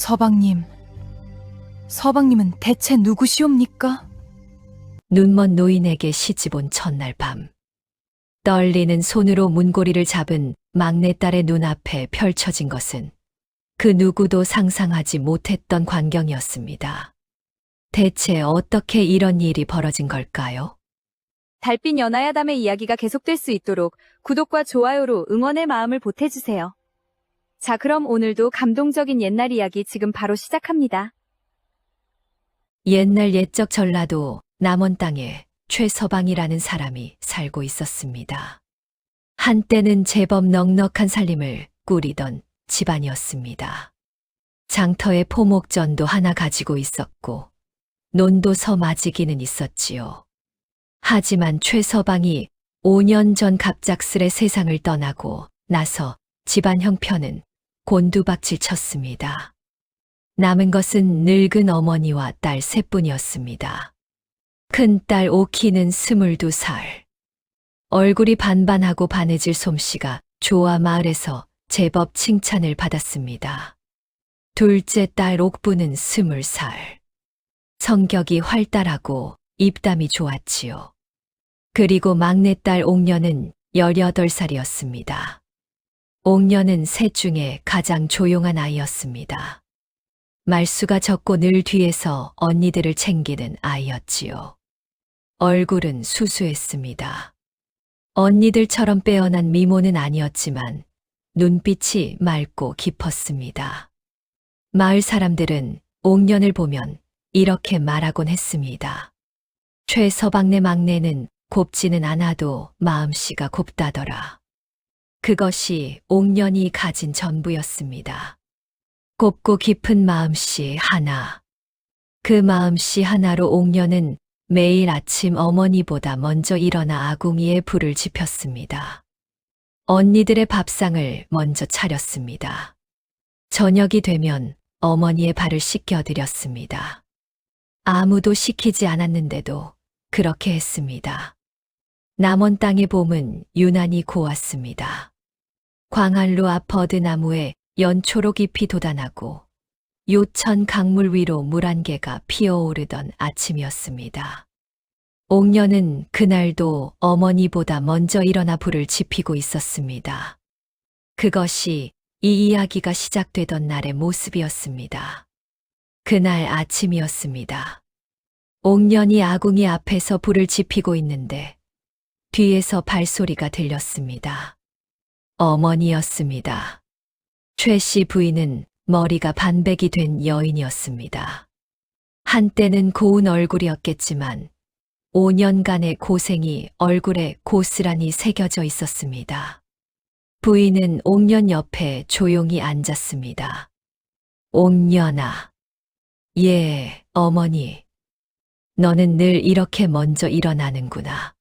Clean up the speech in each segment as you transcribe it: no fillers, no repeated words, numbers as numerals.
서방님, 서방님은 대체 누구시옵니까? 눈먼 노인에게 시집온 첫날 밤. 떨리는 손으로 문고리를 잡은 막내딸의 눈앞에 펼쳐진 것은 그 누구도 상상하지 못했던 광경이었습니다. 대체 어떻게 이런 일이 벌어진 걸까요? 달빛 연하야담의 이야기가 계속될 수 있도록 구독과 좋아요로 응원의 마음을 보태주세요. 자, 그럼 오늘도 감동적인 옛날 이야기 지금 바로 시작합니다. 옛날 옛적 전라도 남원 땅에 최서방이라는 사람이 살고 있었습니다. 한때는 제법 넉넉한 살림을 꾸리던 집안이었습니다. 장터에 포목전도 하나 가지고 있었고 논도 서마지기는 있었지요. 하지만 최서방이 5년 전 갑작스레 세상을 떠나고 나서 집안 형편은 곤두박질 쳤습니다. 남은 것은 늙은 어머니와 딸 셋뿐이었습니다. 큰딸 오키는 22살. 얼굴이 반반하고 바느질 솜씨가 좋아 마을에서 제법 칭찬을 받았습니다. 둘째 딸 옥부는 20살. 성격이 활달하고 입담이 좋았지요. 그리고 막내딸 옥녀는 18살이었습니다. 옥녀는 셋 중에 가장 조용한 아이였습니다. 말수가 적고 늘 뒤에서 언니들을 챙기는 아이였지요. 얼굴은 수수했습니다. 언니들처럼 빼어난 미모는 아니었지만 눈빛이 맑고 깊었습니다. 마을 사람들은 옥년을 보면 이렇게 말하곤 했습니다. 최서방네 막내는 곱지는 않아도 마음씨가 곱다더라. 그것이 옥년이 가진 전부였습니다. 곱고 깊은 마음씨 하나. 그 마음씨 하나로 옥년은 매일 아침 어머니보다 먼저 일어나 아궁이에 불을 지폈습니다. 언니들의 밥상을 먼저 차렸습니다. 저녁이 되면 어머니의 발을 씻겨드렸습니다. 아무도 시키지 않았는데도 그렇게 했습니다. 남원 땅의 봄은 유난히 고왔습니다. 광안루 앞 버드나무에 연초록 잎이 돋아나고 요천 강물 위로 물 한 개가 피어오르던 아침이었습니다. 옥녀는 그날도 어머니보다 먼저 일어나 불을 지피고 있었습니다. 그것이 이 이야기가 시작되던 날의 모습이었습니다. 그날 아침이었습니다. 옥년이 아궁이 앞에서 불을 지피고 있는데 뒤에서 발소리가 들렸습니다. 어머니였습니다. 최 씨 부인은 머리가 반백이 된 여인이었습니다. 한때는 고운 얼굴이었겠지만 5년간의 고생이 얼굴에 고스란히 새겨져 있었습니다. 부인은 옥년 옆에 조용히 앉았습니다. 옥년아. 예, 어머니. 너는 늘 이렇게 먼저 일어나는구나.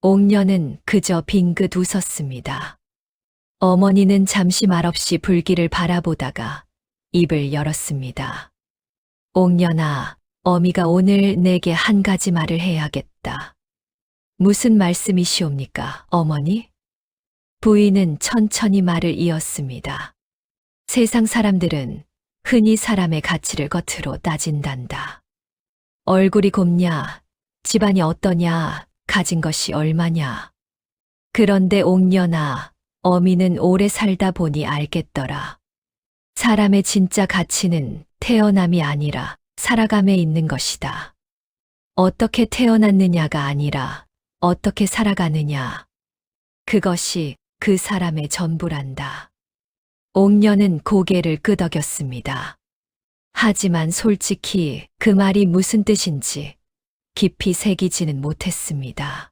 옥년은 그저 빙긋 웃었습니다. 어머니는 잠시 말없이 불길을 바라보다가 입을 열었습니다. 옥년아, 어미가 오늘 내게 한 가지 말을 해야겠다. 무슨 말씀이시옵니까, 어머니? 부인은 천천히 말을 이었습니다. 세상 사람들은 흔히 사람의 가치를 겉으로 따진단다. 얼굴이 곱냐, 집안이 어떠냐, 가진 것이 얼마냐. 그런데 옥년아, 어미는 오래 살다 보니 알겠더라. 사람의 진짜 가치는 태어남이 아니라 살아감에 있는 것이다. 어떻게 태어났느냐가 아니라 어떻게 살아가느냐. 그것이 그 사람의 전부란다. 옥년은 고개를 끄덕였습니다. 하지만 솔직히 그 말이 무슨 뜻인지 깊이 새기지는 못했습니다.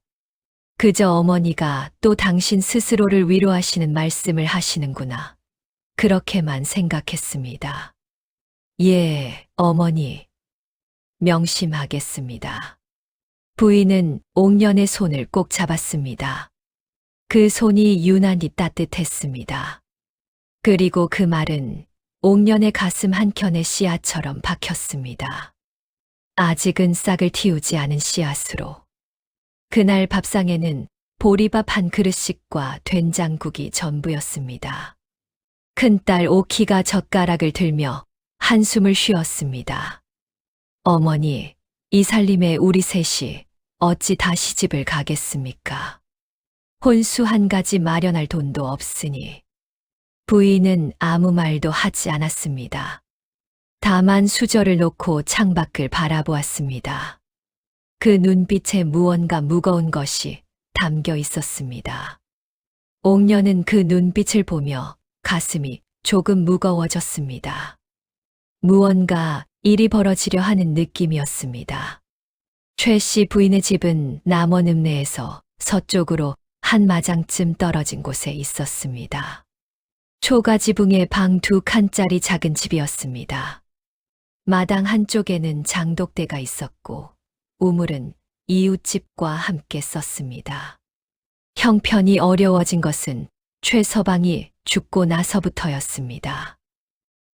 그저 어머니가 또 당신 스스로를 위로하시는 말씀을 하시는구나. 그렇게만 생각했습니다. 예, 어머니. 명심하겠습니다. 부인은 옥년의 손을 꼭 잡았습니다. 그 손이 유난히 따뜻했습니다. 그리고 그 말은 옥년의 가슴 한켠에 씨앗처럼 박혔습니다. 아직은 싹을 틔우지 않은 씨앗으로. 그날 밥상에는 보리밥 한 그릇씩과 된장국이 전부였습니다. 큰딸 오키가 젓가락을 들며 한숨을 쉬었습니다. 어머니, 이 살림에 우리 셋이 어찌 다 시집을 가겠습니까? 혼수 한 가지 마련할 돈도 없으니. 부인은 아무 말도 하지 않았습니다. 다만 수저를 놓고 창밖을 바라보았습니다. 그 눈빛에 무언가 무거운 것이 담겨 있었습니다. 옥녀는 그 눈빛을 보며 가슴이 조금 무거워졌습니다. 무언가 일이 벌어지려 하는 느낌이었습니다. 최 씨 부인의 집은 남원 읍내에서 서쪽으로 한 마장쯤 떨어진 곳에 있었습니다. 초가지붕에 방 2칸짜리 작은 집이었습니다. 마당 한쪽에는 장독대가 있었고 우물은 이웃집과 함께 썼습니다. 형편이 어려워진 것은 최 서방이 죽고 나서부터였습니다.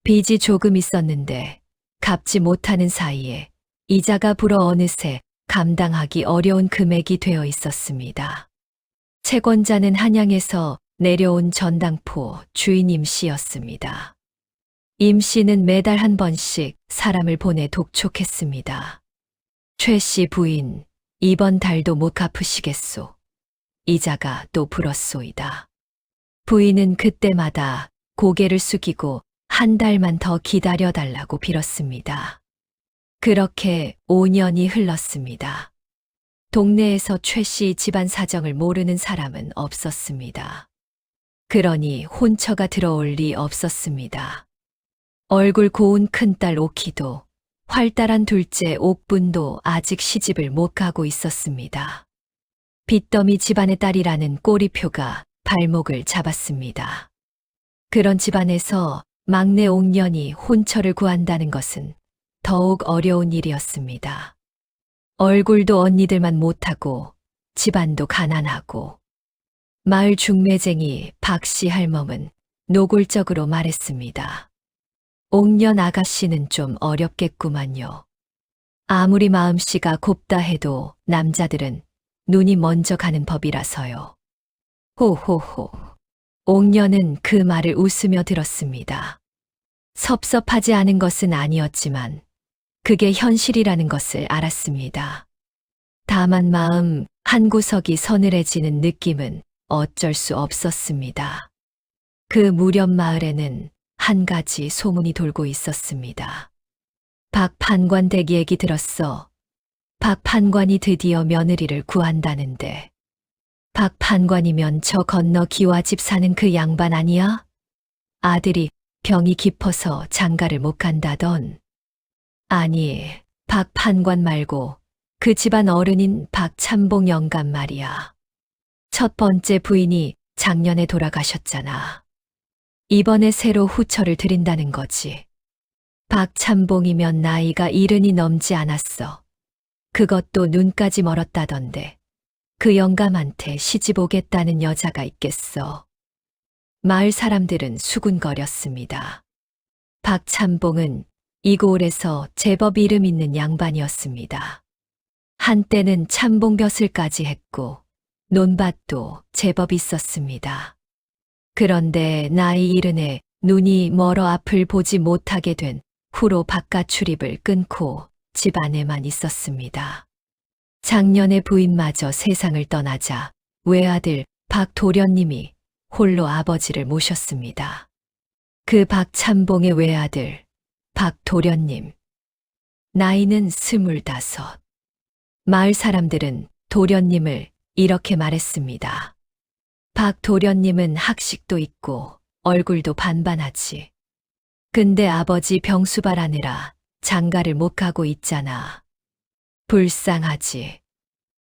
빚이 조금 있었는데 갚지 못하는 사이에 이자가 불어 어느새 감당하기 어려운 금액이 되어 있었습니다. 채권자는 한양에서 내려온 전당포 주인 임씨였습니다. 임씨는 매달 한 번씩 사람을 보내 독촉했습니다. 최 씨 부인, 이번 달도 못 갚으시겠소. 이자가 또 불었소이다. 부인은 그때마다 고개를 숙이고 한 달만 더 기다려달라고 빌었습니다. 그렇게 5년이 흘렀습니다. 동네에서 최 씨 집안 사정을 모르는 사람은 없었습니다. 그러니 혼처가 들어올 리 없었습니다. 얼굴 고운 큰딸 오키도 활달한 둘째 옥분도 아직 시집을 못 가고 있었습니다. 빚더미 집안의 딸이라는 꼬리표가 발목을 잡았습니다. 그런 집안에서 막내 옥년이 혼처를 구한다는 것은 더욱 어려운 일이었습니다. 얼굴도 언니들만 못하고 집안도 가난하고 마을 중매쟁이 박씨 할멈은 노골적으로 말했습니다. 옥년 아가씨는 좀 어렵겠구만요. 아무리 마음씨가 곱다 해도 남자들은 눈이 먼저 가는 법이라서요. 호호호. 옥년은 그 말을 웃으며 들었습니다. 섭섭하지 않은 것은 아니었지만 그게 현실이라는 것을 알았습니다. 다만 마음 한구석이 서늘해지는 느낌은 어쩔 수 없었습니다. 그 무렵 마을에는 한 가지 소문이 돌고 있었습니다. 박 판관 댁 얘기 들었어. 박 판관이 드디어 며느리를 구한다는데. 박 판관이면 저 건너 기와집 사는 그 양반 아니야? 아들이 병이 깊어서 장가를 못 간다던. 아니, 박 판관 말고 그 집안 어른인 박 참봉 영감 말이야. 첫 번째 부인이 작년에 돌아가셨잖아. 이번에 새로 후처를 드린다는 거지. 박 참봉이면 나이가 70이 넘지 않았어. 그것도 눈까지 멀었다던데. 그 영감한테 시집 오겠다는 여자가 있겠어. 마을 사람들은 수군거렸습니다. 박 참봉은 이고을에서 제법 이름 있는 양반이었습니다. 한때는 참봉벼슬까지 했고 논밭도 제법 있었습니다. 그런데 나이 70에 눈이 멀어 앞을 보지 못하게 된 후로 바깥 출입을 끊고 집 안에만 있었습니다. 작년에 부인마저 세상을 떠나자 외아들 박도련님이 홀로 아버지를 모셨습니다. 그 박참봉의 외아들 박도련님. 나이는 25. 마을 사람들은 도련님을 이렇게 말했습니다. 박도련님은 학식도 있고 얼굴도 반반하지. 근데 아버지 병수발하느라 장가를 못 가고 있잖아. 불쌍하지.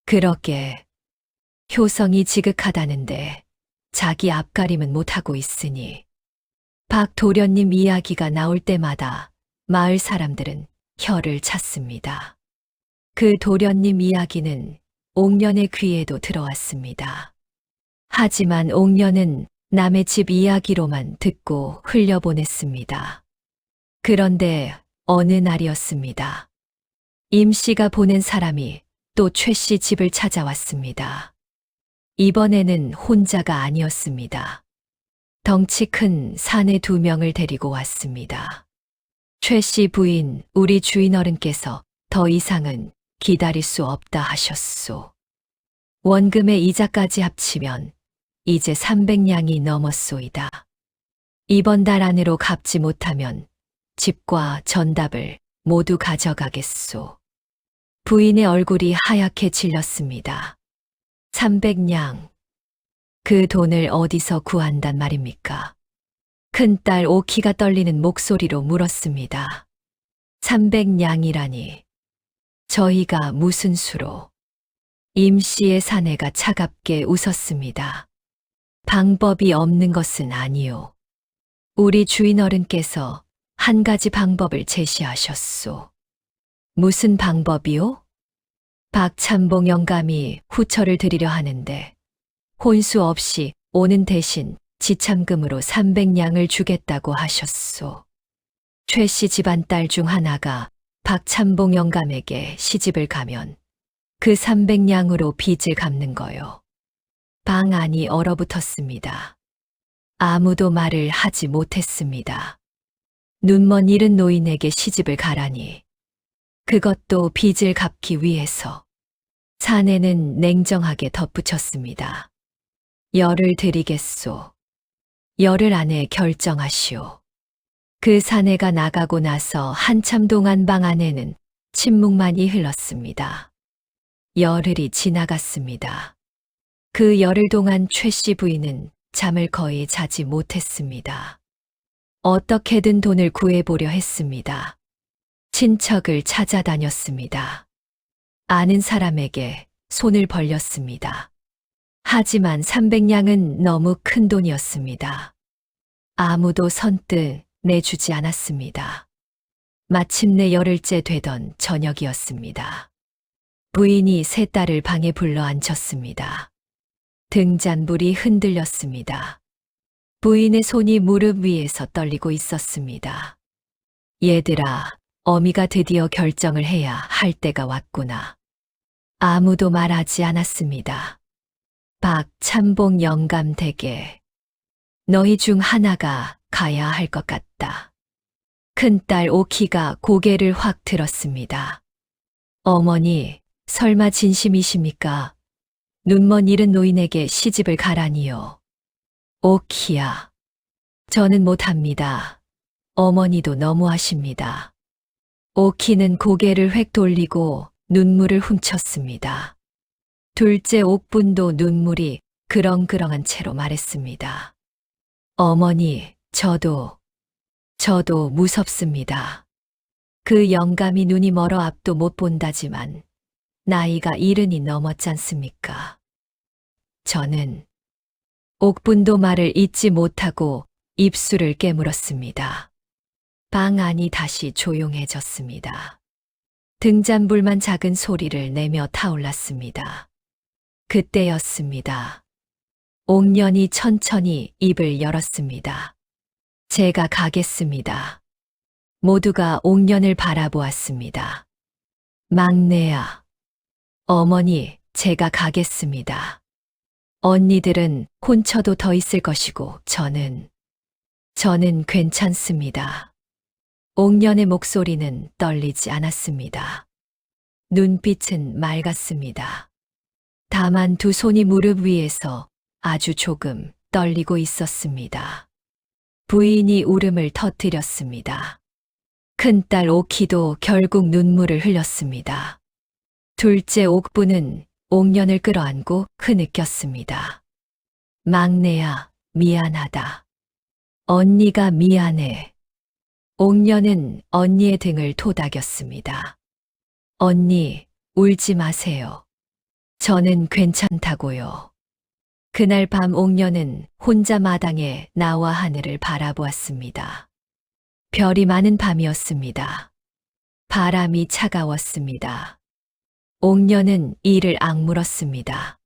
그러게 효성이 지극하다는데 자기 앞가림은 못하고 있으니. 박도련님 이야기가 나올 때마다 마을 사람들은 혀를 찼습니다. 그 도련님 이야기는 옥년의 귀에도 들어왔습니다. 하지만 옥년은 남의 집 이야기로만 듣고 흘려보냈습니다. 그런데 어느 날이었습니다. 임씨가 보낸 사람이 또 최 씨 집을 찾아왔습니다. 이번에는 혼자가 아니었습니다. 덩치 큰 사내 2명을 데리고 왔습니다. 최 씨 부인, 우리 주인 어른께서 더 이상은 기다릴 수 없다 하셨소. 원금의 이자까지 합치면 이제 300냥이 넘었소이다. 이번 달 안으로 갚지 못하면 집과 전답을 모두 가져가겠소. 부인의 얼굴이 하얗게 질렸습니다. 300냥. 그 돈을 어디서 구한단 말입니까? 큰딸 오키가 떨리는 목소리로 물었습니다. 300냥이라니. 저희가 무슨 수로? 임 씨의 사내가 차갑게 웃었습니다. 방법이 없는 것은 아니오. 우리 주인 어른께서 한 가지 방법을 제시하셨소. 무슨 방법이오? 박찬봉 영감이 후처를 드리려 하는데 혼수 없이 오는 대신 지참금으로 300냥을 주겠다고 하셨소. 최 씨 집안 딸 중 하나가 박찬봉 영감에게 시집을 가면 그 300냥으로 빚을 갚는 거요. 방 안이 얼어붙었습니다. 아무도 말을 하지 못했습니다. 눈먼 이른 노인에게 시집을 가라니. 그것도 빚을 갚기 위해서. 사내는 냉정하게 덧붙였습니다. 열을 드리겠소. 열흘 안에 결정하시오. 그 사내가 나가고 나서 한참 동안 방 안에는 침묵만이 흘렀습니다. 열흘이 지나갔습니다. 그 열흘 동안 최 씨 부인은 잠을 거의 자지 못했습니다. 어떻게든 돈을 구해보려 했습니다. 친척을 찾아다녔습니다. 아는 사람에게 손을 벌렸습니다. 하지만 300냥은 너무 큰 돈이었습니다. 아무도 선뜻 내주지 않았습니다. 마침내 열흘째 되던 저녁이었습니다. 부인이 세 딸을 방에 불러 앉혔습니다. 등잔불이 흔들렸습니다. 부인의 손이 무릎 위에서 떨리고 있었습니다. 얘들아, 어미가 드디어 결정을 해야 할 때가 왔구나. 아무도 말하지 않았습니다. 박찬봉 영감 댁에 너희 중 하나가 가야 할 것 같다. 큰딸 오키가 고개를 확 들었습니다. 어머니, 설마 진심이십니까? 눈먼 이른 노인에게 시집을 가라니요. 오키야, 저는 못합니다. 어머니도 너무하십니다. 오키는 고개를 획 돌리고 눈물을 훔쳤습니다. 둘째 옥분도 눈물이 그렁그렁한 채로 말했습니다. 어머니, 저도 무섭습니다. 그 영감이 눈이 멀어 앞도 못 본다지만 나이가 70이 넘었잖습니까? 저는 옥분도 말을 잇지 못하고 입술을 깨물었습니다. 방 안이 다시 조용해졌습니다. 등잔불만 작은 소리를 내며 타올랐습니다. 그때였습니다. 옥년이 천천히 입을 열었습니다. 제가 가겠습니다. 모두가 옥년을 바라보았습니다. 막내야. 어머니, 제가 가겠습니다. 언니들은 혼처도 더 있을 것이고 저는 괜찮습니다. 옥년의 목소리는 떨리지 않았습니다. 눈빛은 맑았습니다. 다만 두 손이 무릎 위에서 아주 조금 떨리고 있었습니다. 부인이 울음을 터뜨렸습니다. 큰딸 오키도 결국 눈물을 흘렸습니다. 둘째 옥부는 옥년을 끌어안고 흐느꼈습니다. 막내야, 미안하다. 언니가 미안해. 옥년은 언니의 등을 토닥였습니다. 언니, 울지 마세요. 저는 괜찮다고요. 그날 밤 옥년은 혼자 마당에 나와 하늘을 바라보았습니다. 별이 많은 밤이었습니다. 바람이 차가웠습니다. 옥년은 이를 악물었습니다.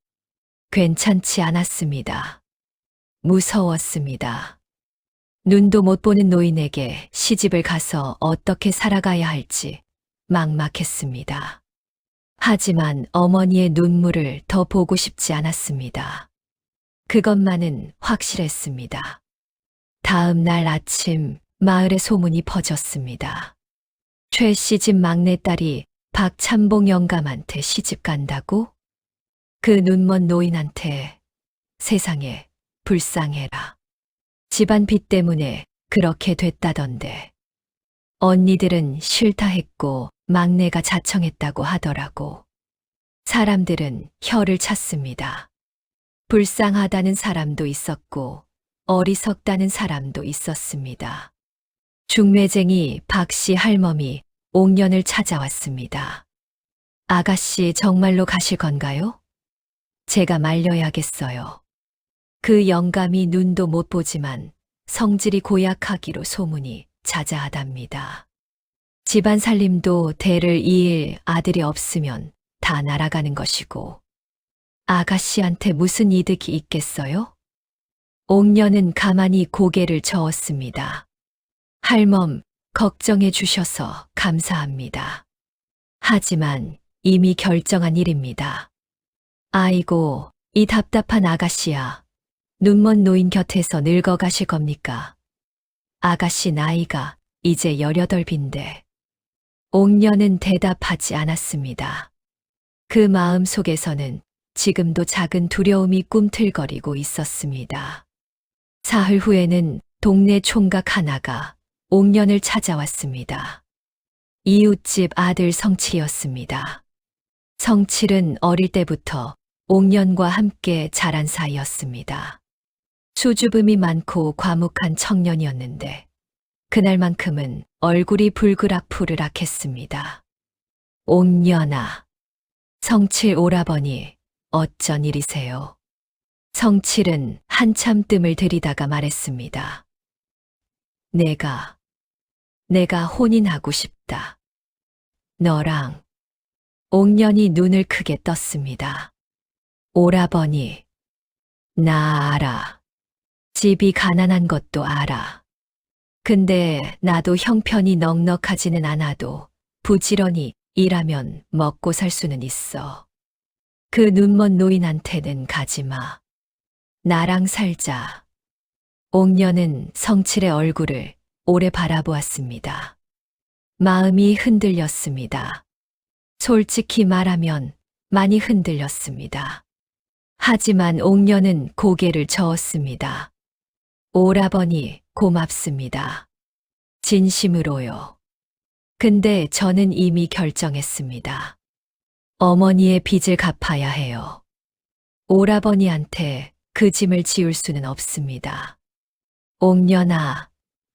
괜찮지 않았습니다. 무서웠습니다. 눈도 못 보는 노인에게 시집을 가서 어떻게 살아가야 할지 막막했습니다. 하지만 어머니의 눈물을 더 보고 싶지 않았습니다. 그것만은 확실했습니다. 다음 날 아침 마을에 소문이 퍼졌습니다. 최 씨 집 막내딸이 박찬봉 영감한테 시집 간다고? 그 눈먼 노인한테 세상에 불쌍해라. 집안 빚 때문에 그렇게 됐다던데. 언니들은 싫다 했고 막내가 자청했다고 하더라고. 사람들은 혀를 찼습니다. 불쌍하다는 사람도 있었고 어리석다는 사람도 있었습니다. 중매쟁이 박씨 할멈이 옥년을 찾아왔습니다. 아가씨 정말로 가실 건가요? 제가 말려야겠어요. 그 영감이 눈도 못 보지만 성질이 고약하기로 소문이 자자하답니다. 집안 살림도 대를 이을 아들이 없으면 다 날아가는 것이고 아가씨한테 무슨 이득이 있겠어요? 옥년은 가만히 고개를 저었습니다. 할멈, 걱정해 주셔서 감사합니다. 하지만 이미 결정한 일입니다. 아이고, 이 답답한 아가씨야. 눈먼 노인 곁에서 늙어가실 겁니까? 아가씨 나이가 이제 18인데. 옥년은 대답하지 않았습니다. 그 마음 속에서는 지금도 작은 두려움이 꿈틀거리고 있었습니다. 사흘 후에는 동네 총각 하나가 옥년을 찾아왔습니다. 이웃집 아들 성칠이었습니다. 성칠은 어릴 때부터 옥년과 함께 자란 사이였습니다. 수줍음이 많고 과묵한 청년이었는데 그날만큼은 얼굴이 불그락푸르락했습니다. 옥년아, 성칠 오라버니 어쩐 일이세요? 성칠은 한참 뜸을 들이다가 말했습니다. 내가 혼인하고 싶다. 너랑. 옥년이 눈을 크게 떴습니다. 오라버니, 나 알아. 집이 가난한 것도 알아. 근데 나도 형편이 넉넉하지는 않아도 부지런히 일하면 먹고 살 수는 있어. 그 눈먼 노인한테는 가지 마. 나랑 살자. 옥년은 성칠의 얼굴을 오래 바라보았습니다. 마음이 흔들렸습니다. 솔직히 말하면 많이 흔들렸습니다. 하지만 옥년은 고개를 저었습니다. 오라버니 고맙습니다. 진심으로요. 근데 저는 이미 결정했습니다. 어머니의 빚을 갚아야 해요. 오라버니한테 그 짐을 지울 수는 없습니다. 옥년아,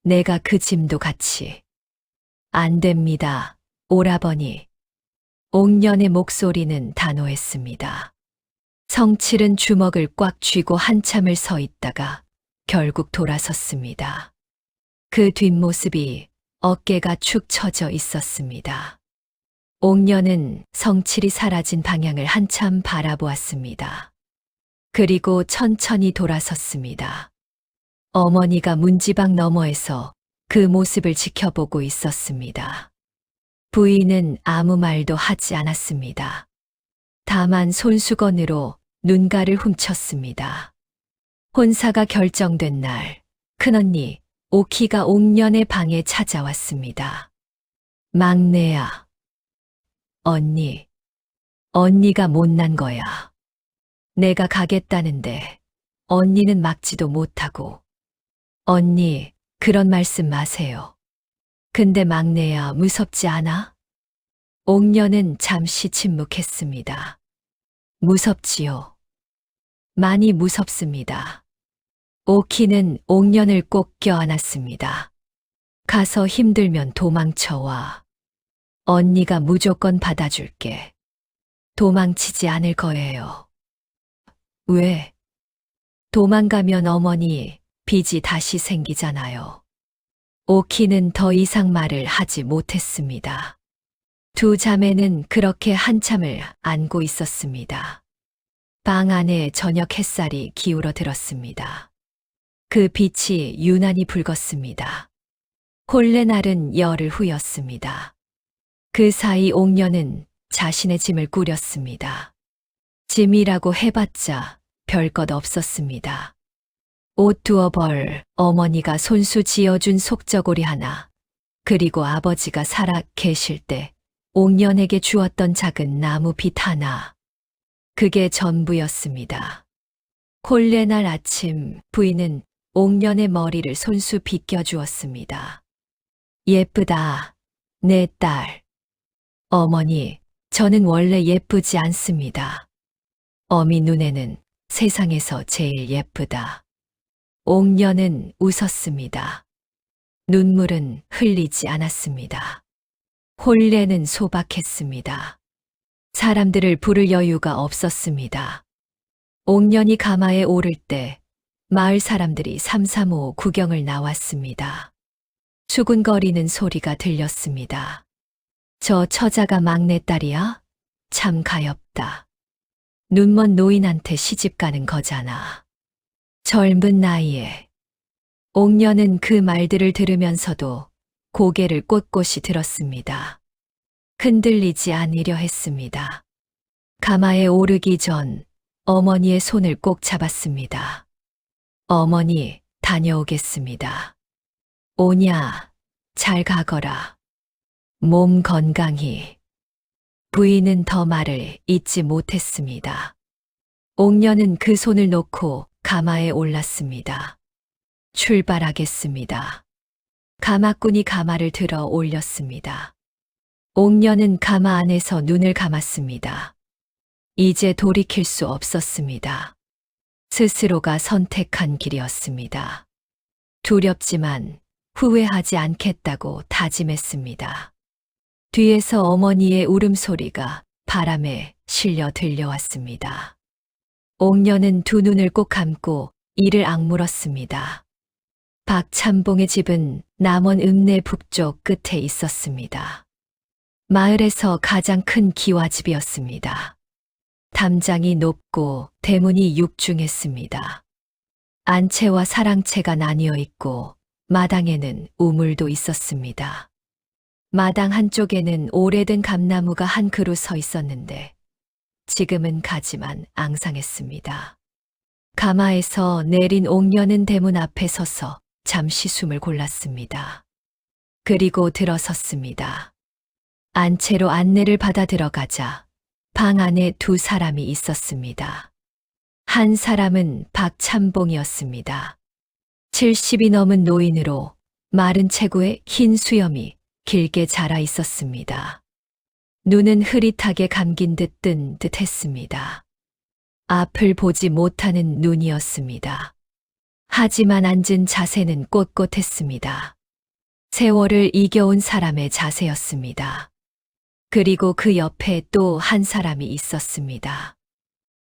내가 그 짐도 같이. 안 됩니다, 오라버니. 옥년의 목소리는 단호했습니다. 성칠은 주먹을 꽉 쥐고 한참을 서 있다가 결국 돌아섰습니다. 그 뒷모습이 어깨가 축 처져 있었습니다. 옥년은 성칠이 사라진 방향을 한참 바라보았습니다. 그리고 천천히 돌아섰습니다. 어머니가 문지방 너머에서 그 모습을 지켜보고 있었습니다. 부인은 아무 말도 하지 않았습니다. 다만 손수건으로 눈가를 훔쳤습니다. 혼사가 결정된 날, 큰언니 오키가 옥년의 방에 찾아왔습니다. 막내야. 언니가 못난 거야. 내가 가겠다는데 언니는 막지도 못하고. 언니, 그런 말씀 마세요. 근데 막내야 무섭지 않아? 옥년은 잠시 침묵했습니다. 무섭지요. 많이 무섭습니다. 오키는 옥년을 꼭 껴안았습니다. 가서 힘들면 도망쳐와. 언니가 무조건 받아줄게. 도망치지 않을 거예요. 왜? 도망가면 어머니 빚이 다시 생기잖아요. 오키는 더 이상 말을 하지 못했습니다. 두 자매는 그렇게 한참을 안고 있었습니다. 방 안에 저녁 햇살이 기울어 들었습니다. 그 빛이 유난히 붉었습니다. 혼례 날은 열흘 후였습니다. 그 사이 옥년은 자신의 짐을 꾸렸습니다. 짐이라고 해봤자 별것 없었습니다. 옷 두어 벌, 어머니가 손수 지어준 속저고리 하나, 그리고 아버지가 살아 계실 때 옥년에게 주었던 작은 나무 빗 하나. 그게 전부였습니다. 혼례날 아침 부인은 옥년의 머리를 손수 빗겨 주었습니다. 예쁘다, 내 딸. 어머니, 저는 원래 예쁘지 않습니다. 어미 눈에는 세상에서 제일 예쁘다. 옥년은 웃었습니다. 눈물은 흘리지 않았습니다. 혼례는 소박했습니다. 사람들을 부를 여유가 없었습니다. 옥년이 가마에 오를 때 마을 사람들이 삼삼오오 구경을 나왔습니다. 수군거리는 소리가 들렸습니다. 저 처자가 막내딸이야? 참 가엾다. 눈먼 노인한테 시집가는 거잖아. 젊은 나이에. 옥년은 그 말들을 들으면서도 고개를 꼿꼿이 들었습니다. 흔들리지 않으려 했습니다. 가마에 오르기 전 어머니의 손을 꼭 잡았습니다. 어머니, 다녀오겠습니다. 오냐, 잘 가거라. 몸 건강히. 부인은 더 말을 잇지 못했습니다. 옥년은 그 손을 놓고 가마에 올랐습니다. 출발하겠습니다. 가마꾼이 가마를 들어 올렸습니다. 옥년은 가마 안에서 눈을 감았습니다. 이제 돌이킬 수 없었습니다. 스스로가 선택한 길이었습니다. 두렵지만 후회하지 않겠다고 다짐했습니다. 뒤에서 어머니의 울음소리가 바람에 실려 들려왔습니다. 옥년은 두 눈을 꼭 감고 이를 악물었습니다. 박참봉의 집은 남원 읍내 북쪽 끝에 있었습니다. 마을에서 가장 큰 기와집이었습니다. 담장이 높고 대문이 육중했습니다. 안채와 사랑채가 나뉘어 있고 마당에는 우물도 있었습니다. 마당 한쪽에는 오래된 감나무가 한 그루 서 있었는데 지금은 가지만 앙상했습니다. 가마에서 내린 옥년은 대문 앞에 서서 잠시 숨을 골랐습니다. 그리고 들어섰습니다. 안채로 안내를 받아 들어가자 방 안에 두 사람이 있었습니다. 한 사람은 박참봉이었습니다. 70이 넘은 노인으로 마른 체구에 흰 수염이 길게 자라 있었습니다. 눈은 흐릿하게 감긴 듯 뜬 듯했습니다. 앞을 보지 못하는 눈이었습니다. 하지만 앉은 자세는 꼿꼿했습니다. 세월을 이겨온 사람의 자세였습니다. 그리고 그 옆에 또 한 사람이 있었습니다.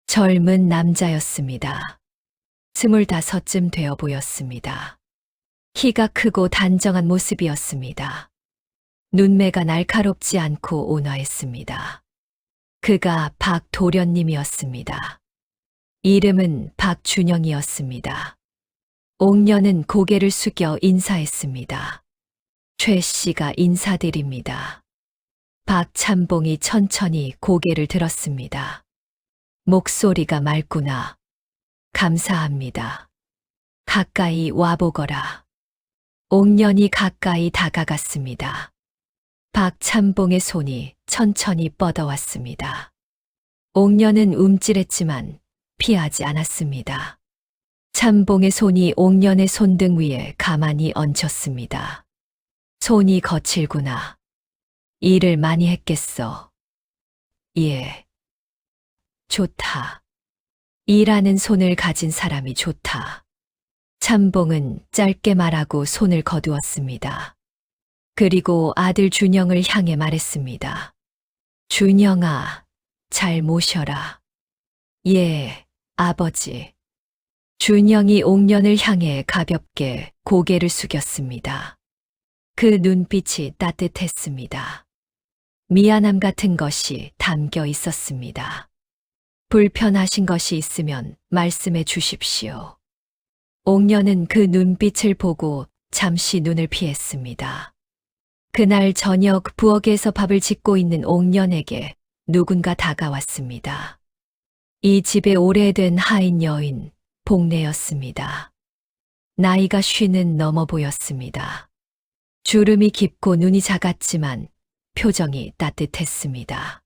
젊은 남자였습니다. 25쯤 되어 보였습니다. 키가 크고 단정한 모습이었습니다. 눈매가 날카롭지 않고 온화했습니다. 그가 박도련님이었습니다. 이름은 박준영이었습니다. 옥년은 고개를 숙여 인사했습니다. 최 씨가 인사드립니다. 박참봉이 천천히 고개를 들었습니다. 목소리가 맑구나. 감사합니다. 가까이 와보거라. 옥년이 가까이 다가갔습니다. 박참봉의 손이 천천히 뻗어왔습니다. 옥년은 움찔했지만 피하지 않았습니다. 참봉의 손이 옥년의 손등 위에 가만히 얹혔습니다. 손이 거칠구나. 일을 많이 했겠어. 예. 좋다. 일하는 손을 가진 사람이 좋다. 참봉은 짧게 말하고 손을 거두었습니다. 그리고 아들 준영을 향해 말했습니다. 준영아, 잘 모셔라. 예, 아버지. 준영이 옥년을 향해 가볍게 고개를 숙였습니다. 그 눈빛이 따뜻했습니다. 미안함 같은 것이 담겨 있었습니다. 불편하신 것이 있으면 말씀해 주십시오. 옥년은 그 눈빛을 보고 잠시 눈을 피했습니다. 그날 저녁 부엌에서 밥을 짓고 있는 옥년에게 누군가 다가왔습니다. 이 집의 오래된 하인 여인, 복례였습니다. 나이가 50은 넘어 보였습니다. 주름이 깊고 눈이 작았지만 표정이 따뜻했습니다.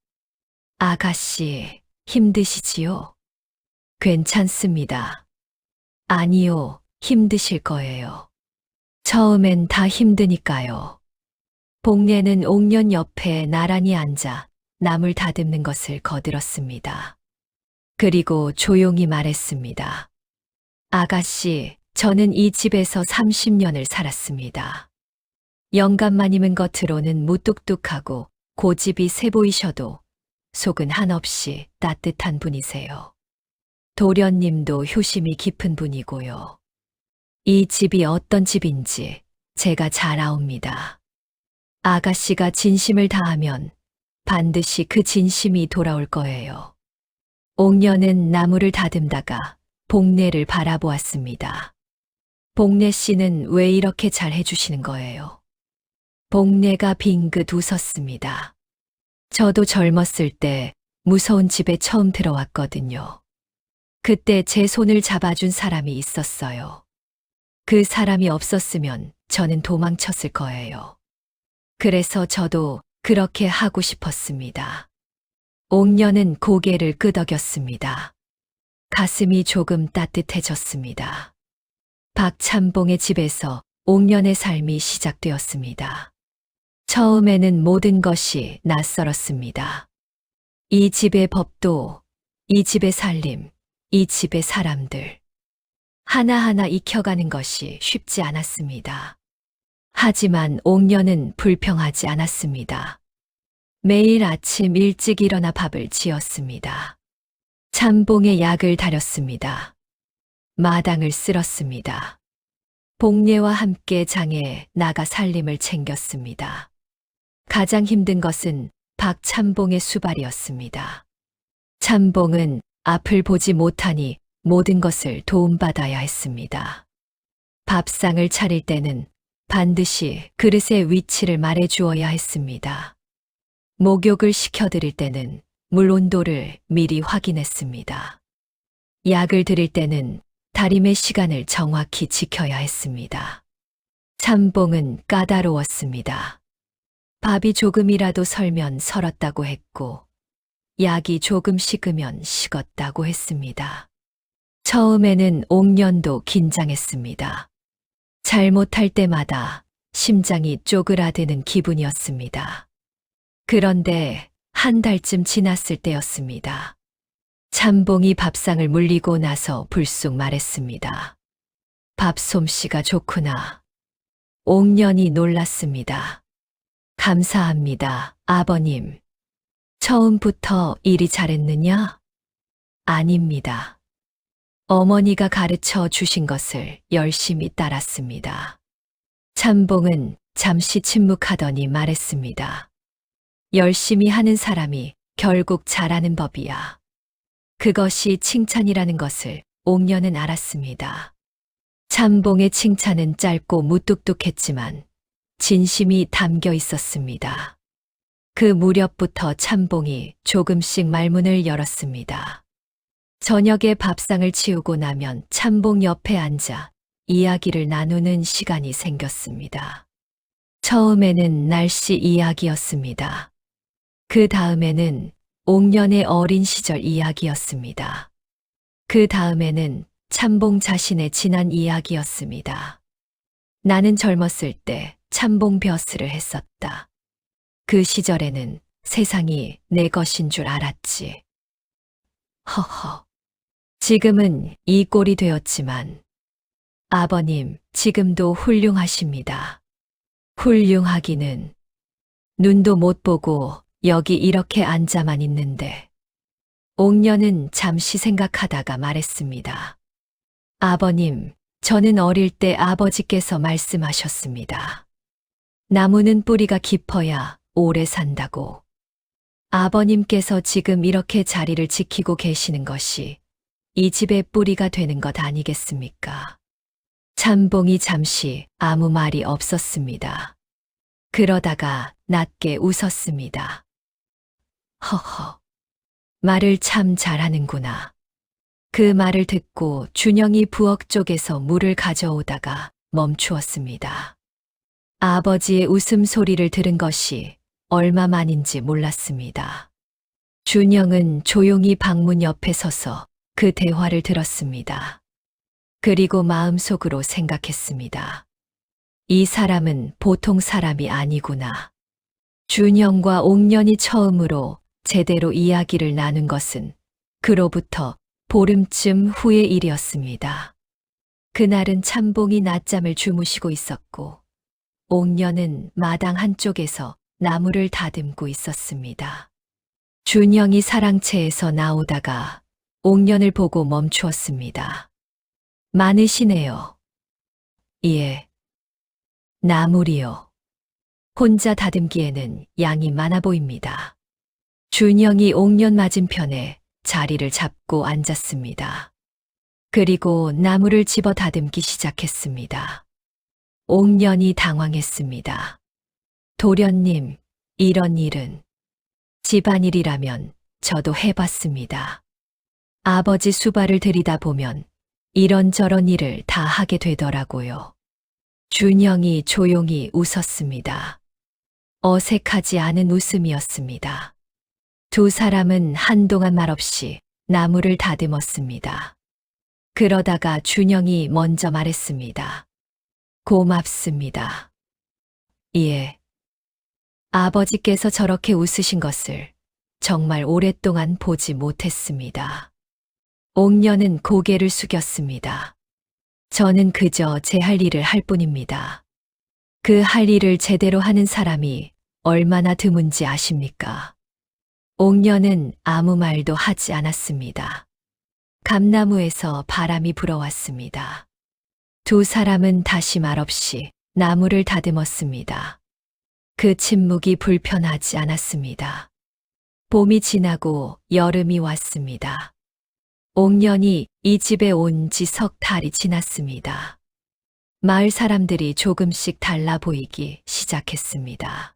아가씨, 힘드시지요? 괜찮습니다. 아니요, 힘드실 거예요. 처음엔 다 힘드니까요. 복례는 옥년 옆에 나란히 앉아 나물 다듬는 것을 거들었습니다. 그리고 조용히 말했습니다. 아가씨, 저는 이 집에서 30년을 살았습니다. 영감마님은 겉으로는 무뚝뚝하고 고집이 세 보이셔도 속은 한없이 따뜻한 분이세요. 도련님도 효심이 깊은 분이고요. 이 집이 어떤 집인지 제가 잘 아옵니다. 아가씨가 진심을 다하면 반드시 그 진심이 돌아올 거예요. 옥년은 나무를 다듬다가 복례를 바라보았습니다. 복례 씨는 왜 이렇게 잘 해주시는 거예요? 복례가 빙긋 웃었습니다. 저도 젊었을 때 무서운 집에 처음 들어왔거든요. 그때 제 손을 잡아준 사람이 있었어요. 그 사람이 없었으면 저는 도망쳤을 거예요. 그래서 저도 그렇게 하고 싶었습니다. 옥년은 고개를 끄덕였습니다. 가슴이 조금 따뜻해졌습니다. 박찬봉의 집에서 옥년의 삶이 시작되었습니다. 처음에는 모든 것이 낯설었습니다. 이 집의 법도, 이 집의 살림, 이 집의 사람들. 하나하나 익혀가는 것이 쉽지 않았습니다. 하지만 옥년은 불평하지 않았습니다. 매일 아침 일찍 일어나 밥을 지었습니다. 참봉에 약을 다렸습니다. 마당을 쓸었습니다. 복례와 함께 장에 나가 살림을 챙겼습니다. 가장 힘든 것은 박참봉의 수발이었습니다. 참봉은 앞을 보지 못하니 모든 것을 도움받아야 했습니다. 밥상을 차릴 때는 반드시 그릇의 위치를 말해 주어야 했습니다. 목욕을 시켜드릴 때는 물 온도를 미리 확인했습니다. 약을 드릴 때는 다림의 시간을 정확히 지켜야 했습니다. 참봉은 까다로웠습니다. 밥이 조금이라도 설면 설었다고 했고, 약이 조금 식으면 식었다고 했습니다. 처음에는 옥년도 긴장했습니다. 잘못할 때마다 심장이 쪼그라드는 기분이었습니다. 그런데 한 달쯤 지났을 때였습니다. 참봉이 밥상을 물리고 나서 불쑥 말했습니다. 밥 솜씨가 좋구나. 옥년이 놀랐습니다. 감사합니다, 아버님. 처음부터 일이 잘했느냐? 아닙니다. 어머니가 가르쳐 주신 것을 열심히 따랐습니다. 참봉은 잠시 침묵하더니 말했습니다. 열심히 하는 사람이 결국 잘하는 법이야. 그것이 칭찬이라는 것을 옥년은 알았습니다. 참봉의 칭찬은 짧고 무뚝뚝했지만 진심이 담겨 있었습니다. 그 무렵부터 참봉이 조금씩 말문을 열었습니다. 저녁에 밥상을 치우고 나면 참봉 옆에 앉아 이야기를 나누는 시간이 생겼습니다. 처음에는 날씨 이야기였습니다. 그 다음에는 옥년의 어린 시절 이야기였습니다. 그 다음에는 참봉 자신의 지난 이야기였습니다. 나는 젊었을 때 참봉 벼슬을 했었다. 그 시절에는 세상이 내 것인 줄 알았지. 허허. 지금은 이 꼴이 되었지만 아버님 지금도 훌륭하십니다. 훌륭하기는 눈도 못 보고 여기 이렇게 앉아만 있는데. 옥년은 잠시 생각하다가 말했습니다. 아버님, 저는 어릴 때 아버지께서 말씀하셨습니다. 나무는 뿌리가 깊어야 오래 산다고. 아버님께서 지금 이렇게 자리를 지키고 계시는 것이 이 집의 뿌리가 되는 것 아니겠습니까? 참봉이 잠시 아무 말이 없었습니다. 그러다가 낮게 웃었습니다. 허허, 말을 참 잘하는구나. 그 말을 듣고 준영이 부엌 쪽에서 물을 가져오다가 멈추었습니다. 아버지의 웃음소리를 들은 것이 얼마만인지 몰랐습니다. 준영은 조용히 방문 옆에 서서 그 대화를 들었습니다. 그리고 마음속으로 생각했습니다. 이 사람은 보통 사람이 아니구나. 준영과 옥년이 처음으로 제대로 이야기를 나눈 것은 그로부터 보름쯤 후의 일이었습니다. 그날은 참봉이 낮잠을 주무시고 있었고 옥년은 마당 한쪽에서 나무를 다듬고 있었습니다. 준영이 사랑채에서 나오다가 옥년을 보고 멈추었습니다. 많으시네요. 예. 나물이요. 혼자 다듬기에는 양이 많아 보입니다. 준영이 옥년 맞은편에 자리를 잡고 앉았습니다. 그리고 나무를 집어 다듬기 시작했습니다. 옥년이 당황했습니다. 도련님, 이런 일은 집안일이라면 저도 해봤습니다. 아버지 수발을 들이다 보면 이런저런 일을 다 하게 되더라고요. 준영이 조용히 웃었습니다. 어색하지 않은 웃음이었습니다. 두 사람은 한동안 말없이 나무를 다듬었습니다. 그러다가 준영이 먼저 말했습니다. 고맙습니다. 예. 아버지께서 저렇게 웃으신 것을 정말 오랫동안 보지 못했습니다. 옥년은 고개를 숙였습니다. 저는 그저 제 할 일을 할 뿐입니다. 그 할 일을 제대로 하는 사람이 얼마나 드문지 아십니까? 옥년은 아무 말도 하지 않았습니다. 감나무에서 바람이 불어왔습니다. 두 사람은 다시 말없이 나무를 다듬었습니다. 그 침묵이 불편하지 않았습니다. 봄이 지나고 여름이 왔습니다. 옥년이 이 집에 온 지 석 달이 지났습니다. 마을 사람들이 조금씩 달라 보이기 시작했습니다.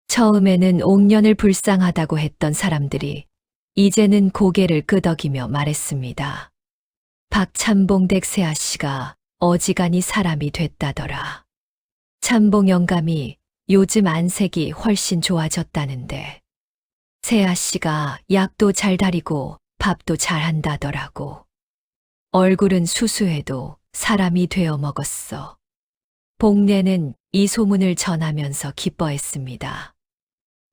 처음에는 옥년을 불쌍하다고 했던 사람들이 이제는 고개를 끄덕이며 말했습니다. 박참봉 댁 세아 씨가 어지간히 사람이 됐다더라. 참봉 영감이 요즘 안색이 훨씬 좋아졌다는데 세아 씨가 약도 잘 다리고 밥도 잘 한다더라고. 얼굴은 수수해도 사람이 되어 먹었어. 복내는 이 소문을 전하면서 기뻐했습니다.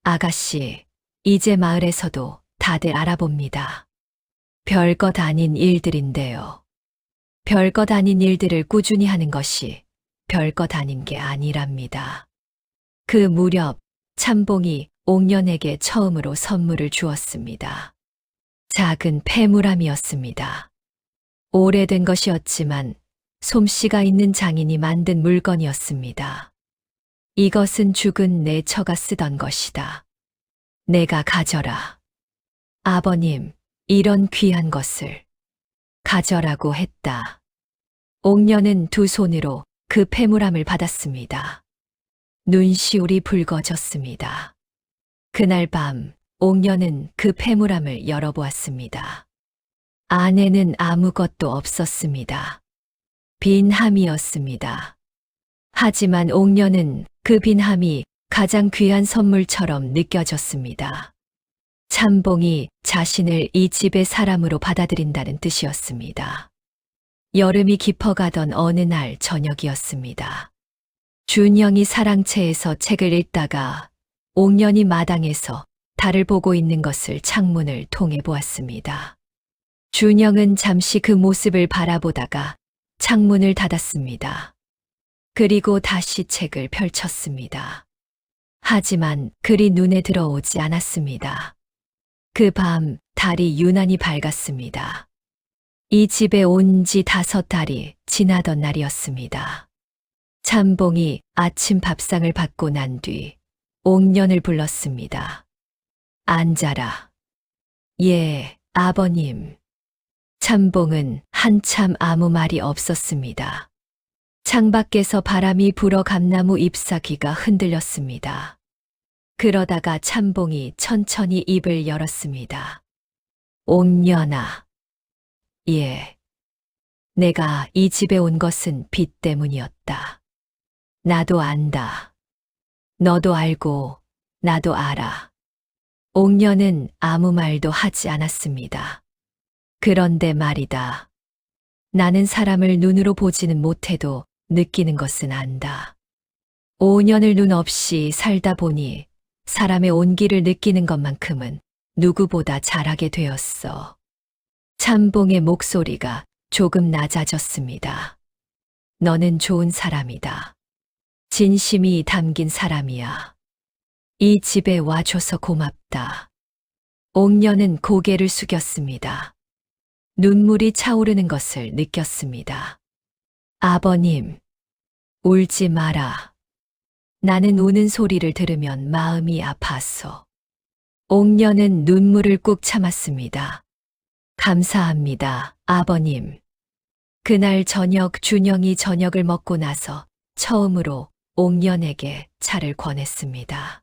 아가씨, 이제 마을에서도 다들 알아봅니다. 별것 아닌 일들인데요. 별것 아닌 일들을 꾸준히 하는 것이 별것 아닌 게 아니랍니다. 그 무렵 참봉이 옥년에게 처음으로 선물을 주었습니다. 작은 폐무람이었습니다. 오래된 것이었지만 솜씨가 있는 장인이 만든 물건이었습니다. 이것은 죽은 내 처가 쓰던 것이다. 내가 가져라. 아버님, 이런 귀한 것을 가져라고 했다. 옥년은 두 손으로 그 폐무람을 받았습니다. 눈시울이 붉어졌습니다. 그날 밤 옥년은 그 폐무람을 열어보았습니다. 안에는 아무것도 없었습니다. 빈 함이었습니다. 하지만 옥년은 그 빈 함이 가장 귀한 선물처럼 느껴졌습니다. 참봉이 자신을 이 집의 사람으로 받아들인다는 뜻이었습니다. 여름이 깊어가던 어느 날 저녁이었습니다. 준영이 사랑채에서 책을 읽다가 옥년이 마당에서 달을 보고 있는 것을 창문을 통해 보았습니다. 준영은 잠시 그 모습을 바라보다가 창문을 닫았습니다. 그리고 다시 책을 펼쳤습니다. 하지만 글이 눈에 들어오지 않았습니다. 그 밤 달이 유난히 밝았습니다. 이 집에 온 지 5달이 지나던 날이었습니다. 참봉이 아침 밥상을 받고 난 뒤 옥년을 불렀습니다. 앉아라. 예, 아버님. 참봉은 한참 아무 말이 없었습니다. 창밖에서 바람이 불어 감나무 잎사귀가 흔들렸습니다. 그러다가 참봉이 천천히 입을 열었습니다. 옥년아. 예. 내가 이 집에 온 것은 빚 때문이었다. 나도 안다. 너도 알고, 나도 알아. 옥녀는 아무 말도 하지 않았습니다. 그런데 말이다. 나는 사람을 눈으로 보지는 못해도 느끼는 것은 안다. 5년을 눈 없이 살다 보니 사람의 온기를 느끼는 것만큼은 누구보다 잘하게 되었어. 참봉의 목소리가 조금 낮아졌습니다. 너는 좋은 사람이다. 진심이 담긴 사람이야. 이 집에 와줘서 고맙다. 옥녀는 고개를 숙였습니다. 눈물이 차오르는 것을 느꼈습니다. 아버님, 울지 마라. 나는 우는 소리를 들으면 마음이 아파서. 옥녀는 눈물을 꾹 참았습니다. 감사합니다, 아버님. 그날 저녁 준영이 저녁을 먹고 나서 처음으로 옥녀에게 차를 권했습니다.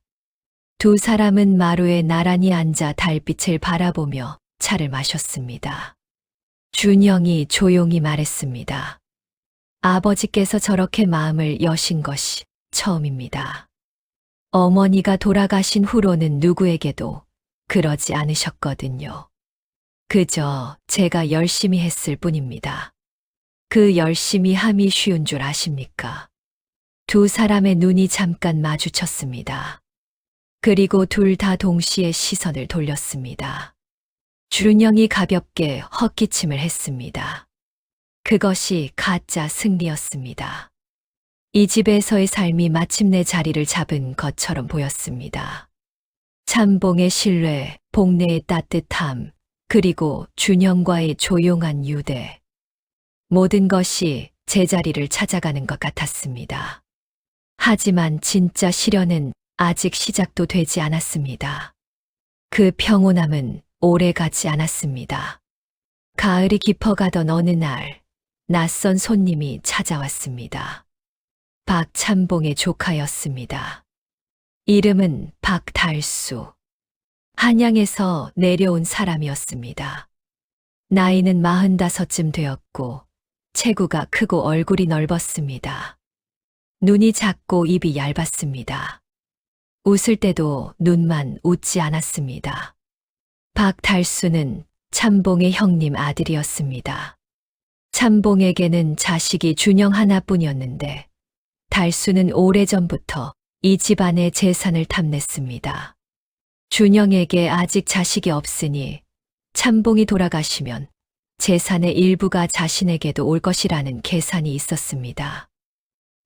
두 사람은 마루에 나란히 앉아 달빛을 바라보며 차를 마셨습니다. 준영이 조용히 말했습니다. 아버지께서 저렇게 마음을 여신 것이 처음입니다. 어머니가 돌아가신 후로는 누구에게도 그러지 않으셨거든요. 그저 제가 열심히 했을 뿐입니다. 그 열심히 함이 쉬운 줄 아십니까? 두 사람의 눈이 잠깐 마주쳤습니다. 그리고 둘 다 동시에 시선을 돌렸습니다. 준영이 가볍게 헛기침을 했습니다. 그것이 가짜 승리였습니다. 이 집에서의 삶이 마침내 자리를 잡은 것처럼 보였습니다. 참봉의 신뢰, 복내의 따뜻함, 그리고 준영과의 조용한 유대. 모든 것이 제자리를 찾아가는 것 같았습니다. 하지만 진짜 시련은 아직 시작도 되지 않았습니다. 그 평온함은 오래 가지 않았습니다. 가을이 깊어가던 어느 날, 낯선 손님이 찾아왔습니다. 박참봉의 조카였습니다. 이름은 박달수. 한양에서 내려온 사람이었습니다. 나이는 45쯤 되었고, 체구가 크고 얼굴이 넓었습니다. 눈이 작고 입이 얇았습니다. 웃을 때도 눈만 웃지 않았습니다. 박달수는 참봉의 형님 아들이었습니다. 참봉에게는 자식이 준영 하나뿐이었는데 달수는 오래전부터 이 집안의 재산을 탐냈습니다. 준영에게 아직 자식이 없으니 참봉이 돌아가시면 재산의 일부가 자신에게도 올 것이라는 계산이 있었습니다.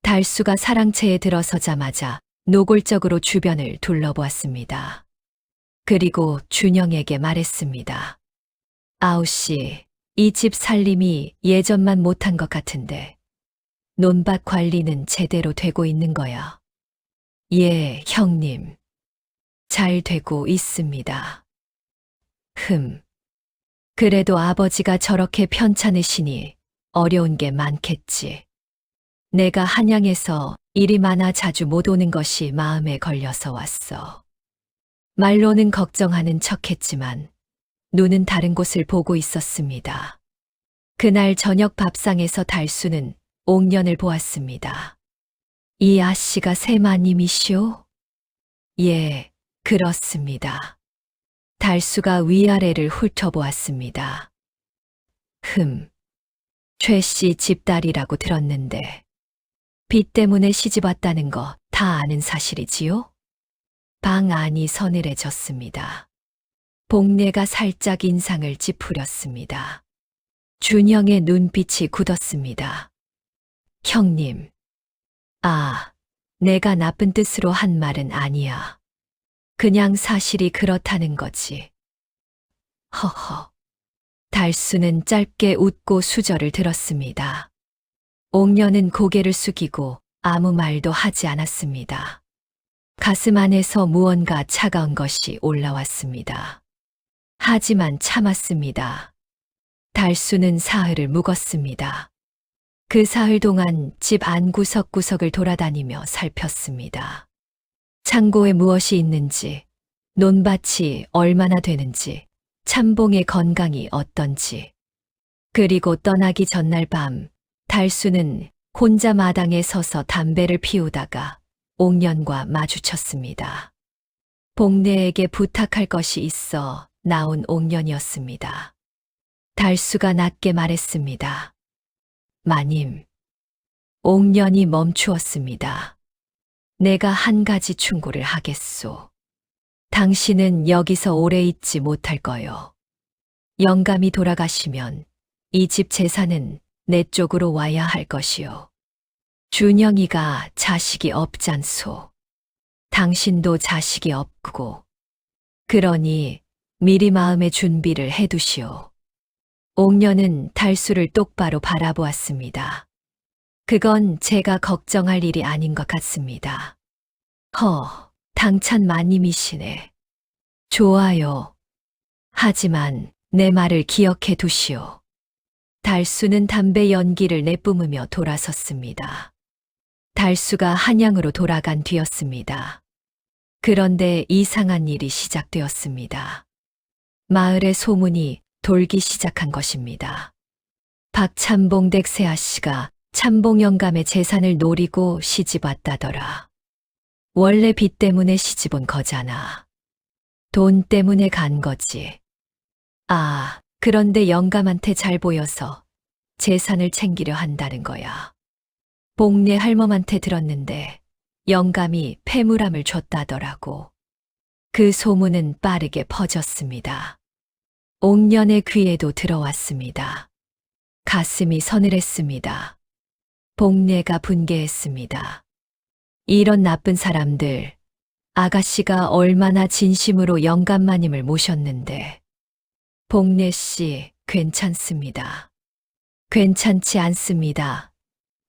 달수가 사랑채에 들어서자마자 노골적으로 주변을 둘러보았습니다. 그리고 준영에게 말했습니다. 아우씨, 이 집 살림이 예전만 못한 것 같은데 논밭 관리는 제대로 되고 있는 거야. 예, 형님. 잘 되고 있습니다. 그래도 아버지가 저렇게 편찮으시니 어려운 게 많겠지. 내가 한양에서 일이 많아 자주 못 오는 것이 마음에 걸려서 왔어. 말로는 걱정하는 척했지만 눈은 다른 곳을 보고 있었습니다. 그날 저녁 밥상에서 달수는 옥년을 보았습니다. 이 아씨가 새마님이시오? 예, 그렇습니다. 달수가 위아래를 훑어보았습니다. 최씨 집딸이라고 들었는데 빚 때문에 시집 왔다는 거 다 아는 사실이지요? 방 안이 서늘해졌습니다. 복례가 살짝 인상을 찌푸렸습니다. 준영의 눈빛이 굳었습니다. 형님, 내가 나쁜 뜻으로 한 말은 아니야. 그냥 사실이 그렇다는 거지. 허허. 달수는 짧게 웃고 수저를 들었습니다. 옥녀는 고개를 숙이고 아무 말도 하지 않았습니다. 가슴 안에서 무언가 차가운 것이 올라왔습니다. 하지만 참았습니다. 달수는 사흘을 묵었습니다. 그 사흘 동안 집 안 구석구석을 돌아다니며 살폈습니다. 창고에 무엇이 있는지, 논밭이 얼마나 되는지, 참봉의 건강이 어떤지. 그리고 떠나기 전날 밤, 달수는 혼자 마당에 서서 담배를 피우다가 옥년과 마주쳤습니다. 복내에게 부탁할 것이 있어 나온 옥년이었습니다. 달수가 낮게 말했습니다. 마님. 옥년이 멈추었습니다. 내가 한 가지 충고를 하겠소. 당신은 여기서 오래 있지 못할 거요. 영감이 돌아가시면 이 집 재산은 내 쪽으로 와야 할 것이요. 준영이가 자식이 없잖소. 당신도 자식이 없고. 그러니 미리 마음의 준비를 해두시오. 옥년은 달수를 똑바로 바라보았습니다. 그건 제가 걱정할 일이 아닌 것 같습니다. 당찬 마님이시네. 좋아요. 하지만 내 말을 기억해 두시오. 달수는 담배 연기를 내뿜으며 돌아섰습니다. 달수가 한양으로 돌아간 뒤였습니다. 그런데 이상한 일이 시작되었습니다. 마을의 소문이 돌기 시작한 것입니다. 박참봉 댁새 아씨가 참봉 영감의 재산을 노리고 시집 왔다더라. 원래 빚 때문에 시집 온 거잖아. 돈 때문에 간 거지. 그런데 영감한테 잘 보여서 재산을 챙기려 한다는 거야. 복내 할멈한테 들었는데 영감이 폐물함을 줬다더라고. 그 소문은 빠르게 퍼졌습니다. 옥년의 귀에도 들어왔습니다. 가슴이 서늘했습니다. 복내가 분개했습니다. 이런 나쁜 사람들, 아가씨가 얼마나 진심으로 영감마님을 모셨는데. 복내 씨, 괜찮습니다. 괜찮지 않습니다.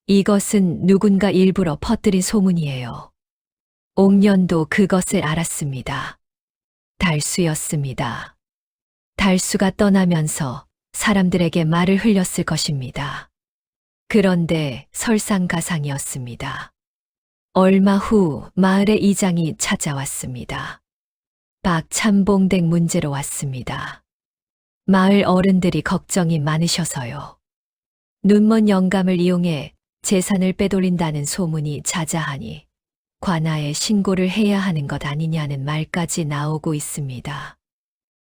이것은 누군가 일부러 퍼뜨린 소문이에요. 옥년도 그것을 알았습니다. 달수였습니다. 달수가 떠나면서 사람들에게 말을 흘렸을 것입니다. 그런데 설상가상이었습니다. 얼마 후 마을의 이장이 찾아왔습니다. 박참봉댁 문제로 왔습니다. 마을 어른들이 걱정이 많으셔서요. 눈먼 영감을 이용해 재산을 빼돌린다는 소문이 자자하니 관아에 신고를 해야 하는 것 아니냐는 말까지 나오고 있습니다.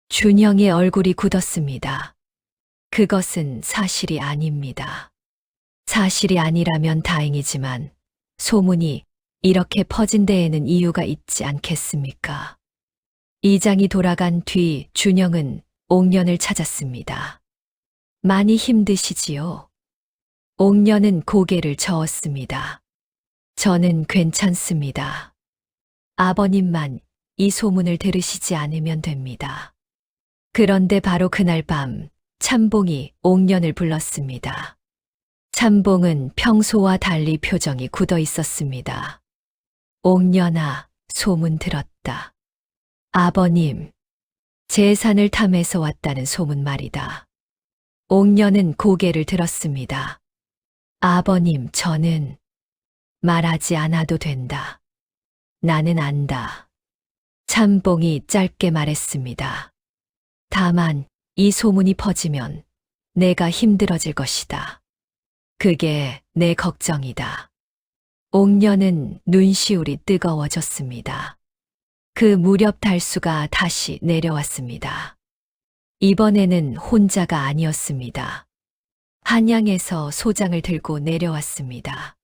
준영의 얼굴이 굳었습니다. 그것은 사실이 아닙니다. 사실이 아니라면 다행이지만 소문이 이렇게 퍼진 데에는 이유가 있지 않겠습니까? 이장이 돌아간 뒤 준영은 옥년을 찾았습니다. 많이 힘드시지요? 옥년은 고개를 저었습니다. 저는 괜찮습니다. 아버님만 이 소문을 들으시지 않으면 됩니다. 그런데 바로 그날 밤 참봉이 옥년을 불렀습니다. 참봉은 평소와 달리 표정이 굳어 있었습니다. 옥년아, 소문 들었다. 아버님, 재산을 탐해서 왔다는 소문 말이다. 옥년은 고개를 들었습니다. 아버님, 저는 말하지 않아도 된다. 나는 안다. 참봉이 짧게 말했습니다. 다만 이 소문이 퍼지면 내가 힘들어질 것이다. 그게 내 걱정이다. 옥년은 눈시울이 뜨거워졌습니다. 그 무렵 달수가 다시 내려왔습니다. 이번에는 혼자가 아니었습니다. 한양에서 소장을 들고 내려왔습니다.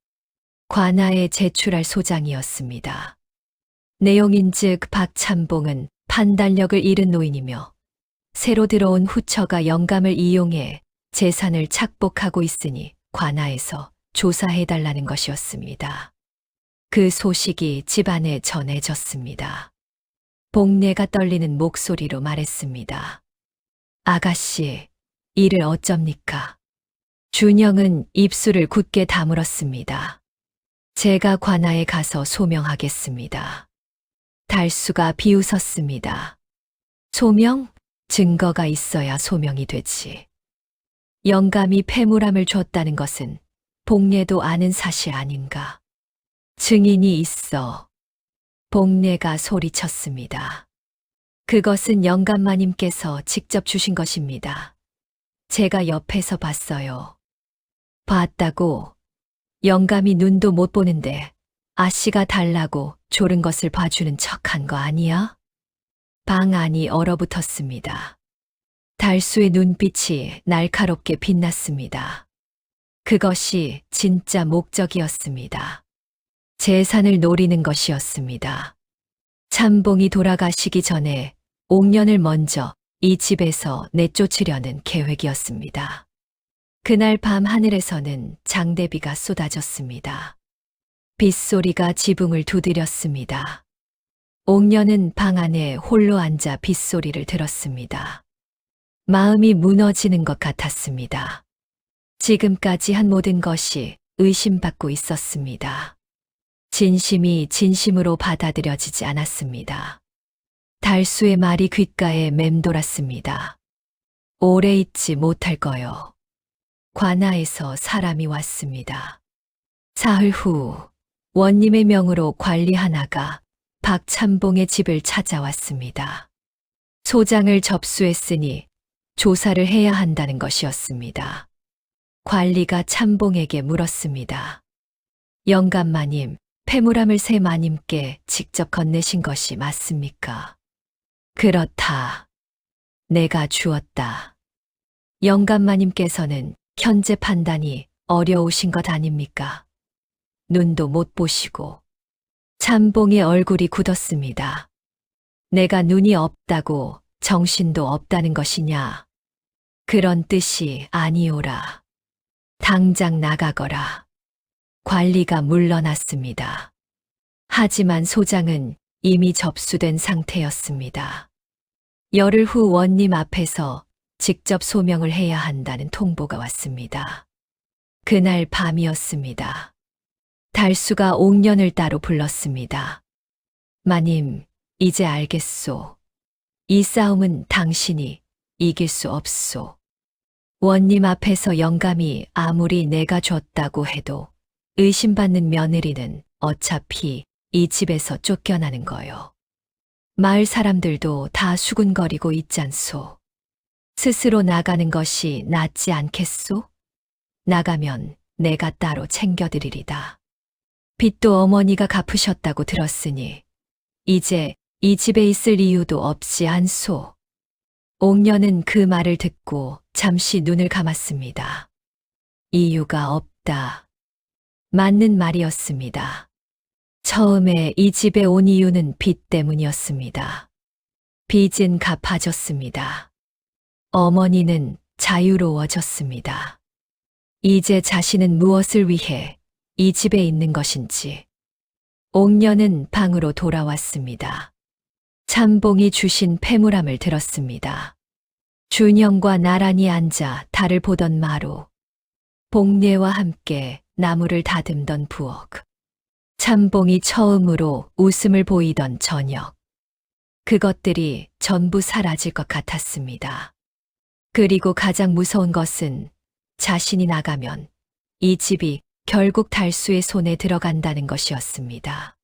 관아에 제출할 소장이었습니다. 내용인즉 박참봉은 판단력을 잃은 노인이며 새로 들어온 후처가 영감을 이용해 재산을 착복하고 있으니 관아에서 조사해달라는 것이었습니다. 그 소식이 집안에 전해졌습니다. 복내가 떨리는 목소리로 말했습니다. 아가씨, 이를 어쩝니까? 준영은 입술을 굳게 다물었습니다. 제가 관아에 가서 소명하겠습니다. 달수가 비웃었습니다. 소명? 증거가 있어야 소명이 되지. 영감이 폐물함을 줬다는 것은 복내도 아는 사실 아닌가. 증인이 있어. 복내가 소리쳤습니다. 그것은 영감마님께서 직접 주신 것입니다. 제가 옆에서 봤어요. 봤다고? 영감이 눈도 못 보는데 아씨가 달라고 졸은 것을 봐주는 척한 거 아니야? 방 안이 얼어붙었습니다. 달수의 눈빛이 날카롭게 빛났습니다. 그것이 진짜 목적이었습니다. 재산을 노리는 것이었습니다. 참봉이 돌아가시기 전에 옥년을 먼저 이 집에서 내쫓으려는 계획이었습니다. 그날 밤 하늘에서는 장대비가 쏟아졌습니다. 빗소리가 지붕을 두드렸습니다. 옥년은 방 안에 홀로 앉아 빗소리를 들었습니다. 마음이 무너지는 것 같았습니다. 지금까지 한 모든 것이 의심받고 있었습니다. 진심이 진심으로 받아들여지지 않았습니다. 달수의 말이 귓가에 맴돌았습니다. 오래 있지 못할 거요. 관아에서 사람이 왔습니다. 사흘 후 원님의 명으로 관리 하나가 박참봉의 집을 찾아왔습니다. 소장을 접수했으니 조사를 해야 한다는 것이었습니다. 관리가 참봉에게 물었습니다. 영감마님, 폐물함을 새 마님께 직접 건네신 것이 맞습니까? 그렇다. 내가 주었다. 영감마님께서는 현재 판단이 어려우신 것 아닙니까? 눈도 못 보시고. 참봉의 얼굴이 굳었습니다. 내가 눈이 없다고 정신도 없다는 것이냐? 그런 뜻이 아니오라. 당장 나가거라. 관리가 물러났습니다. 하지만 소장은 이미 접수된 상태였습니다. 열흘 후 원님 앞에서 직접 소명을 해야 한다는 통보가 왔습니다. 그날 밤이었습니다. 달수가 옥년을 따로 불렀습니다. 마님, 이제 알겠소. 이 싸움은 당신이 이길 수 없소. 원님 앞에서 영감이 아무리 내가 줬다고 해도 의심받는 며느리는 어차피 이 집에서 쫓겨나는 거요. 마을 사람들도 다 수군거리고 있잖소. 스스로 나가는 것이 낫지 않겠소? 나가면 내가 따로 챙겨드리리다. 빚도 어머니가 갚으셨다고 들었으니 이제 이 집에 있을 이유도 없지 않소. 옥년은 그 말을 듣고 잠시 눈을 감았습니다. 이유가 없다. 맞는 말이었습니다. 처음에 이 집에 온 이유는 빚 때문이었습니다. 빚은 갚아졌습니다. 어머니는 자유로워졌습니다. 이제 자신은 무엇을 위해 이 집에 있는 것인지. 옥년은 방으로 돌아왔습니다. 참봉이 주신 폐물함을 들었습니다. 준영과 나란히 앉아 달을 보던 마루. 복례와 함께 나무를 다듬던 부엌. 참봉이 처음으로 웃음을 보이던 저녁. 그것들이 전부 사라질 것 같았습니다. 그리고 가장 무서운 것은 자신이 나가면 이 집이 결국 달수의 손에 들어간다는 것이었습니다.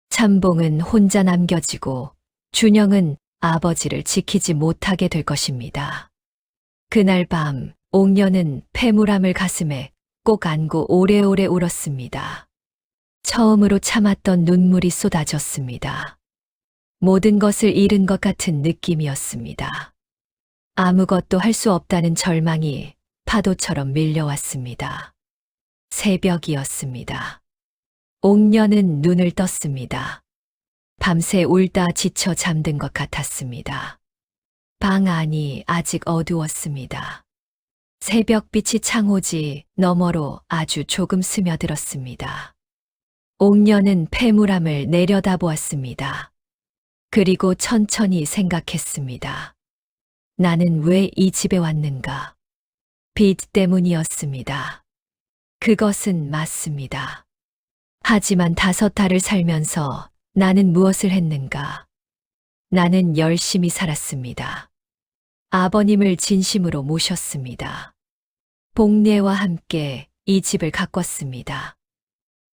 참봉은 혼자 남겨지고 준영은 아버지를 지키지 못하게 될 것입니다. 그날 밤 옥년은 폐물함을 가슴에 꼭 안고 오래오래 울었습니다. 처음으로 참았던 눈물이 쏟아졌습니다. 모든 것을 잃은 것 같은 느낌이었습니다. 아무것도 할 수 없다는 절망이 파도처럼 밀려왔습니다. 새벽이었습니다. 옥년은 눈을 떴습니다. 밤새 울다 지쳐 잠든 것 같았습니다. 방 안이 아직 어두웠습니다. 새벽빛이 창호지 너머로 아주 조금 스며들었습니다. 옥년은 폐물함을 내려다보았습니다. 그리고 천천히 생각했습니다. 나는 왜 이 집에 왔는가? 빚 때문이었습니다. 그것은 맞습니다. 하지만 5달을 살면서 나는 무엇을 했는가? 나는 열심히 살았습니다. 아버님을 진심으로 모셨습니다. 복례와 함께 이 집을 가꿨습니다.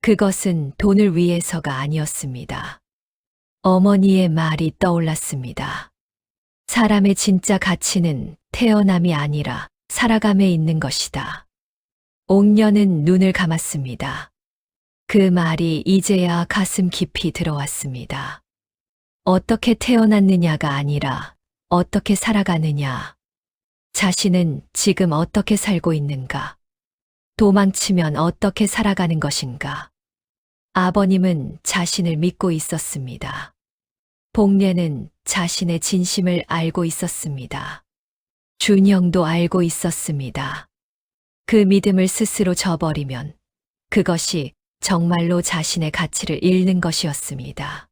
그것은 돈을 위해서가 아니었습니다. 어머니의 말이 떠올랐습니다. 사람의 진짜 가치는 태어남이 아니라 살아감에 있는 것이다. 옥녀는 눈을 감았습니다. 그 말이 이제야 가슴 깊이 들어왔습니다. 어떻게 태어났느냐가 아니라 어떻게 살아가느냐. 자신은 지금 어떻게 살고 있는가? 도망치면 어떻게 살아가는 것인가? 아버님은 자신을 믿고 있었습니다. 복례는 자신의 진심을 알고 있었습니다. 준영도 알고 있었습니다. 그 믿음을 스스로 저버리면 그것이 정말로 자신의 가치를 잃는 것이었습니다.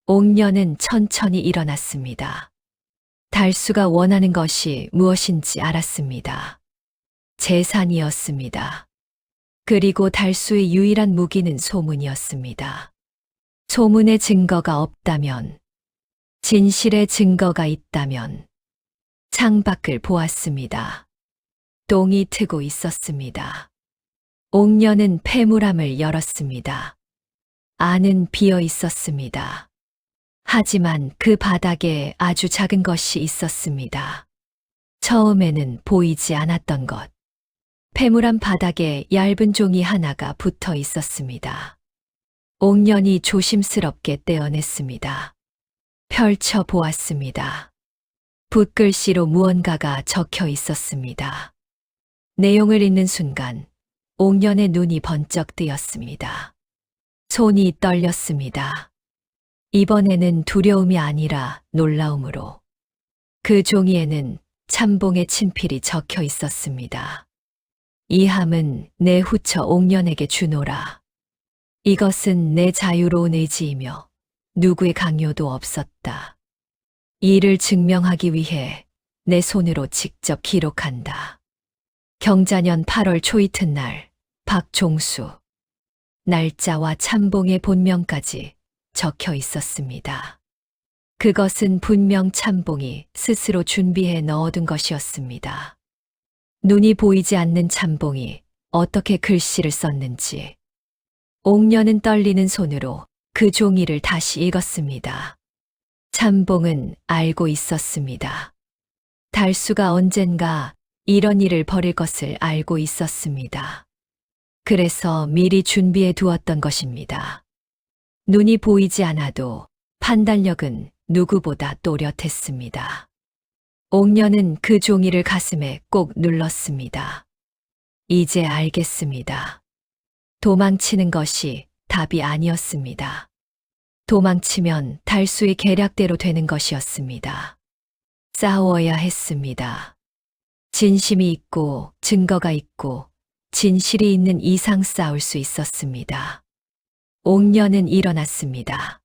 옥녀는 천천히 일어났습니다. 달수가 원하는 것이 무엇인지 알았습니다. 재산이었습니다. 그리고 달수의 유일한 무기는 소문이었습니다. 소문의 증거가 없다면, 진실의 증거가 있다면, 창밖을 보았습니다. 똥이 트고 있었습니다. 옥녀는 폐물함을 열었습니다. 안은 비어 있었습니다. 하지만 그 바닥에 아주 작은 것이 있었습니다. 처음에는 보이지 않았던 것. 폐물함 바닥에 얇은 종이 하나가 붙어 있었습니다. 옥년이 조심스럽게 떼어냈습니다. 펼쳐 보았습니다. 붓글씨로 무언가가 적혀 있었습니다. 내용을 읽는 순간 옥년의 눈이 번쩍 뜨였습니다. 손이 떨렸습니다. 이번에는 두려움이 아니라 놀라움으로. 그 종이에는 참봉의 친필이 적혀 있었습니다. 이 함은 내 후처 옥년에게 주노라. 이것은 내 자유로운 의지이며 누구의 강요도 없었다. 이를 증명하기 위해 내 손으로 직접 기록한다. 경자년 8월 초이튿날 박종수. 날짜와 참봉의 본명까지 적혀 있었습니다. 그것은 분명 참봉이 스스로 준비해 넣어둔 것이었습니다. 눈이 보이지 않는 참봉이 어떻게 글씨를 썼는지. 옥녀는 떨리는 손으로 그 종이를 다시 읽었습니다. 참봉은 알고 있었습니다. 달수가 언젠가 이런 일을 벌일 것을 알고 있었습니다. 그래서 미리 준비해 두었던 것입니다. 눈이 보이지 않아도 판단력은 누구보다 또렷했습니다. 옥녀는 그 종이를 가슴에 꼭 눌렀습니다. 이제 알겠습니다. 도망치는 것이 답이 아니었습니다. 도망치면 달수의 계략대로 되는 것이었습니다. 싸워야 했습니다. 진심이 있고 증거가 있고 진실이 있는 이상 싸울 수 있었습니다. 옥녀는 일어났습니다.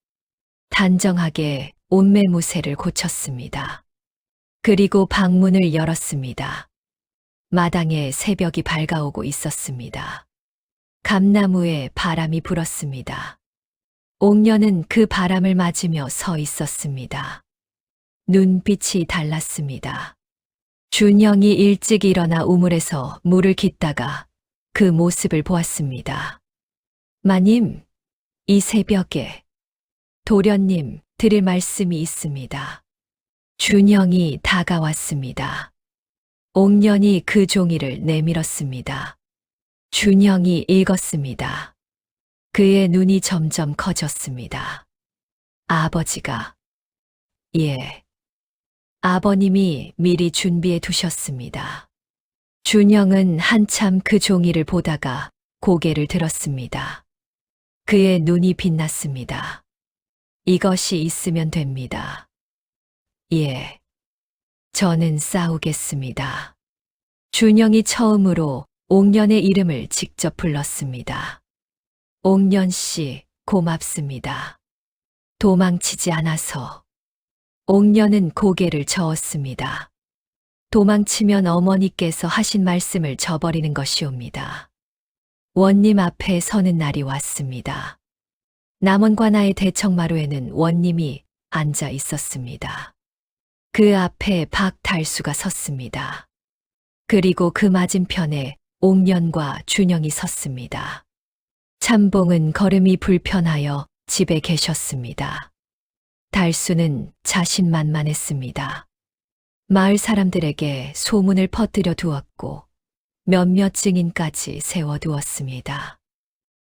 단정하게 옷매무새를 고쳤습니다. 그리고 방문을 열었습니다. 마당에 새벽이 밝아오고 있었습니다. 감나무에 바람이 불었습니다. 옥녀는 그 바람을 맞으며 서 있었습니다. 눈빛이 달랐습니다. 준영이 일찍 일어나 우물에서 물을 깃다가 그 모습을 보았습니다. 마님, 이 새벽에 도련님 드릴 말씀이 있습니다. 준영이 다가왔습니다. 옥년이 그 종이를 내밀었습니다. 준영이 읽었습니다. 그의 눈이 점점 커졌습니다. 아버지가, 예. 아버님이 미리 준비해 두셨습니다. 준영은 한참 그 종이를 보다가 고개를 들었습니다. 그의 눈이 빛났습니다. 이것이 있으면 됩니다. 예. 저는 싸우겠습니다. 준영이 처음으로 옥년의 이름을 직접 불렀습니다. 옥년 씨, 고맙습니다. 도망치지 않아서. 옥년은 고개를 저었습니다. 도망치면 어머니께서 하신 말씀을 저버리는 것이옵니다. 원님 앞에 서는 날이 왔습니다. 남원관아의 대청마루에는 원님이 앉아 있었습니다. 그 앞에 박달수가 섰습니다. 그리고 그 맞은편에 옥년과 준영이 섰습니다. 참봉은 걸음이 불편하여 집에 계셨습니다. 달수는 자신만만했습니다. 마을 사람들에게 소문을 퍼뜨려 두었고 몇몇 증인까지 세워두었습니다.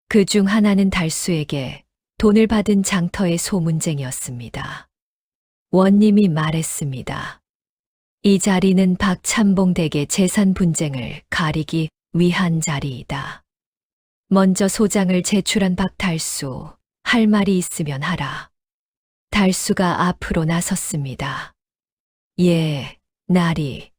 그 중 하나는 달수에게 돈을 받은 장터의 소문쟁이였습니다. 원님이 말했습니다. 이 자리는 박찬봉 댁의 재산 분쟁을 가리기 위한 자리이다. 먼저 소장을 제출한 박달수, 할 말이 있으면 하라. 달수가 앞으로 나섰습니다. 예, 나리.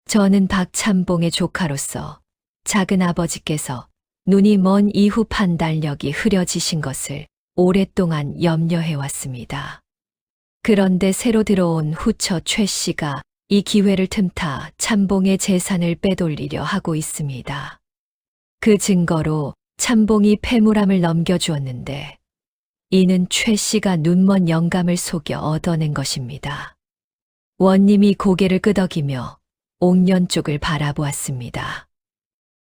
저는 박찬봉의 조카로서 작은 아버지께서 눈이 먼 이후 판단력이 흐려지신 것을 오랫동안 염려해왔습니다. 그런데 새로 들어온 후처 최 씨가 이 기회를 틈타 찬봉의 재산을 빼돌리려 하고 있습니다. 그 증거로 찬봉이 패물함을 넘겨주었는데 이는 최 씨가 눈먼 영감을 속여 얻어낸 것입니다. 원님이 고개를 끄덕이며 옥년 쪽을 바라보았습니다.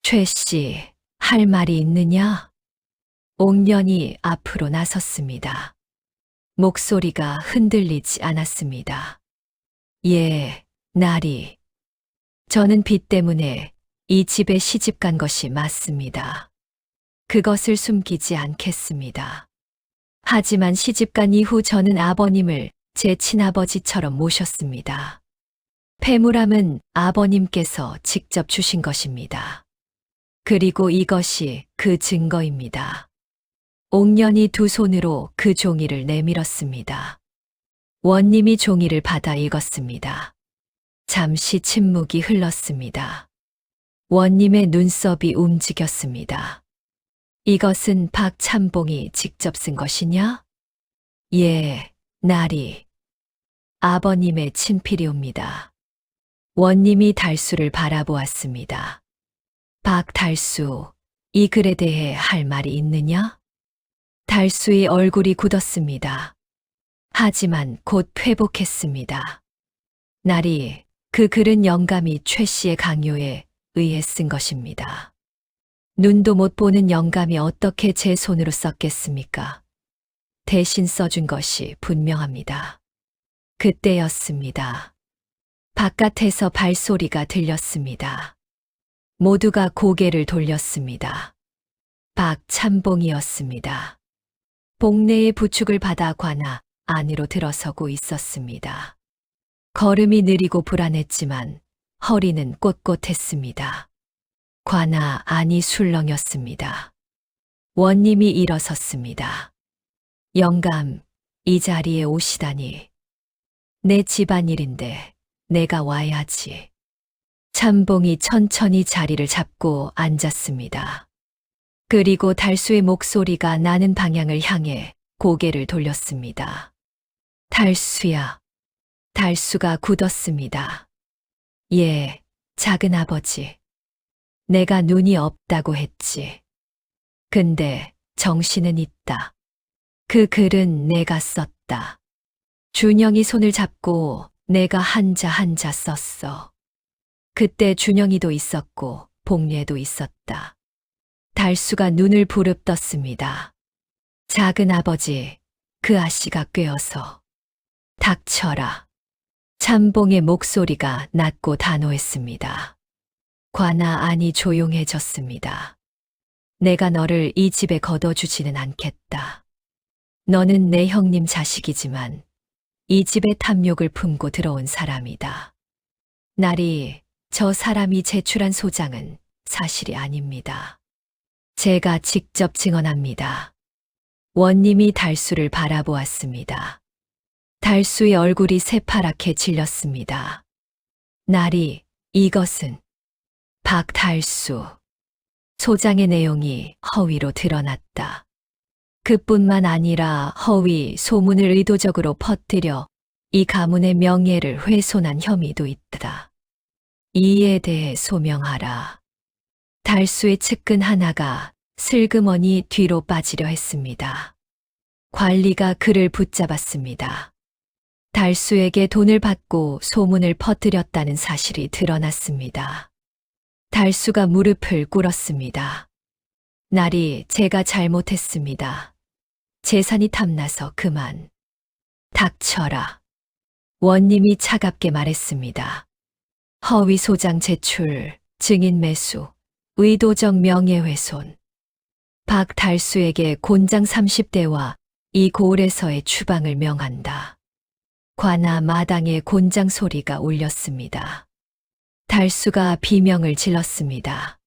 최 씨, 할 말이 있느냐? 옥년이 앞으로 나섰습니다. 목소리가 흔들리지 않았습니다. 예, 나리. 저는 빚 때문에 이 집에 시집 간 것이 맞습니다. 그것을 숨기지 않겠습니다. 하지만 시집 간 이후 저는 아버님을 제 친아버지처럼 모셨습니다. 패물함은 아버님께서 직접 주신 것입니다. 그리고 이것이 그 증거입니다. 옥년이 두 손으로 그 종이를 내밀었습니다. 원님이 종이를 받아 읽었습니다. 잠시 침묵이 흘렀습니다. 원님의 눈썹이 움직였습니다. 이것은 박찬봉이 직접 쓴 것이냐? 예, 나리. 아버님의 친필이옵니다. 원님이 달수를 바라보았습니다. 박달수, 이 글에 대해 할 말이 있느냐? 달수의 얼굴이 굳었습니다. 하지만 곧 회복했습니다. 나리, 그 글은 영감이 최 씨의 강요에 의해 쓴 것입니다. 눈도 못 보는 영감이 어떻게 제 손으로 썼겠습니까? 대신 써준 것이 분명합니다. 그때였습니다. 바깥에서 발소리가 들렸습니다. 모두가 고개를 돌렸습니다. 박찬봉이었습니다. 복내의 부축을 받아 관아 안으로 들어서고 있었습니다. 걸음이 느리고 불안했지만 허리는 꼿꼿했습니다. 관아 안이 술렁였습니다. 원님이 일어섰습니다. 영감, 이 자리에 오시다니. 내 집안일인데 내가 와야지. 찬봉이 천천히 자리를 잡고 앉았습니다. 그리고 달수의 목소리가 나는 방향을 향해 고개를 돌렸습니다. 달수야. 달수가 굳었습니다. 예, 작은 아버지. 내가 눈이 없다고 했지. 근데 정신은 있다. 그 글은 내가 썼다. 준영이 손을 잡고 내가 한자 한자 썼어. 그때 준영이도 있었고 복례도 있었다. 달수가 눈을 부릅떴습니다. 작은 아버지, 그 아씨가 꿰어서. 닥쳐라. 찬봉의 목소리가 낮고 단호했습니다. 관아 안이 조용해졌습니다. 내가 너를 이 집에 거둬주지는 않겠다. 너는 내 형님 자식이지만 이 집에 탐욕을 품고 들어온 사람이다. 나리, 저 사람이 제출한 소장은 사실이 아닙니다. 제가 직접 증언합니다. 원님이 달수를 바라보았습니다. 달수의 얼굴이 새파랗게 질렸습니다. 나리, 이것은 박달수. 소장의 내용이 허위로 드러났다. 그뿐만 아니라 허위 소문을 의도적으로 퍼뜨려 이 가문의 명예를 훼손한 혐의도 있다. 이에 대해 소명하라. 달수의 측근 하나가 슬그머니 뒤로 빠지려 했습니다. 관리가 그를 붙잡았습니다. 달수에게 돈을 받고 소문을 퍼뜨렸다는 사실이 드러났습니다. 달수가 무릎을 꿇었습니다. 나리, 제가 잘못했습니다. 재산이 탐나서 그만. 닥쳐라. 원님이 차갑게 말했습니다. 허위 소장 제출, 증인 매수, 의도적 명예훼손. 박달수에게 곤장 30대와 이 고을에서의 추방을 명한다. 관아 마당에 곤장 소리가 울렸습니다. 달수가 비명을 질렀습니다.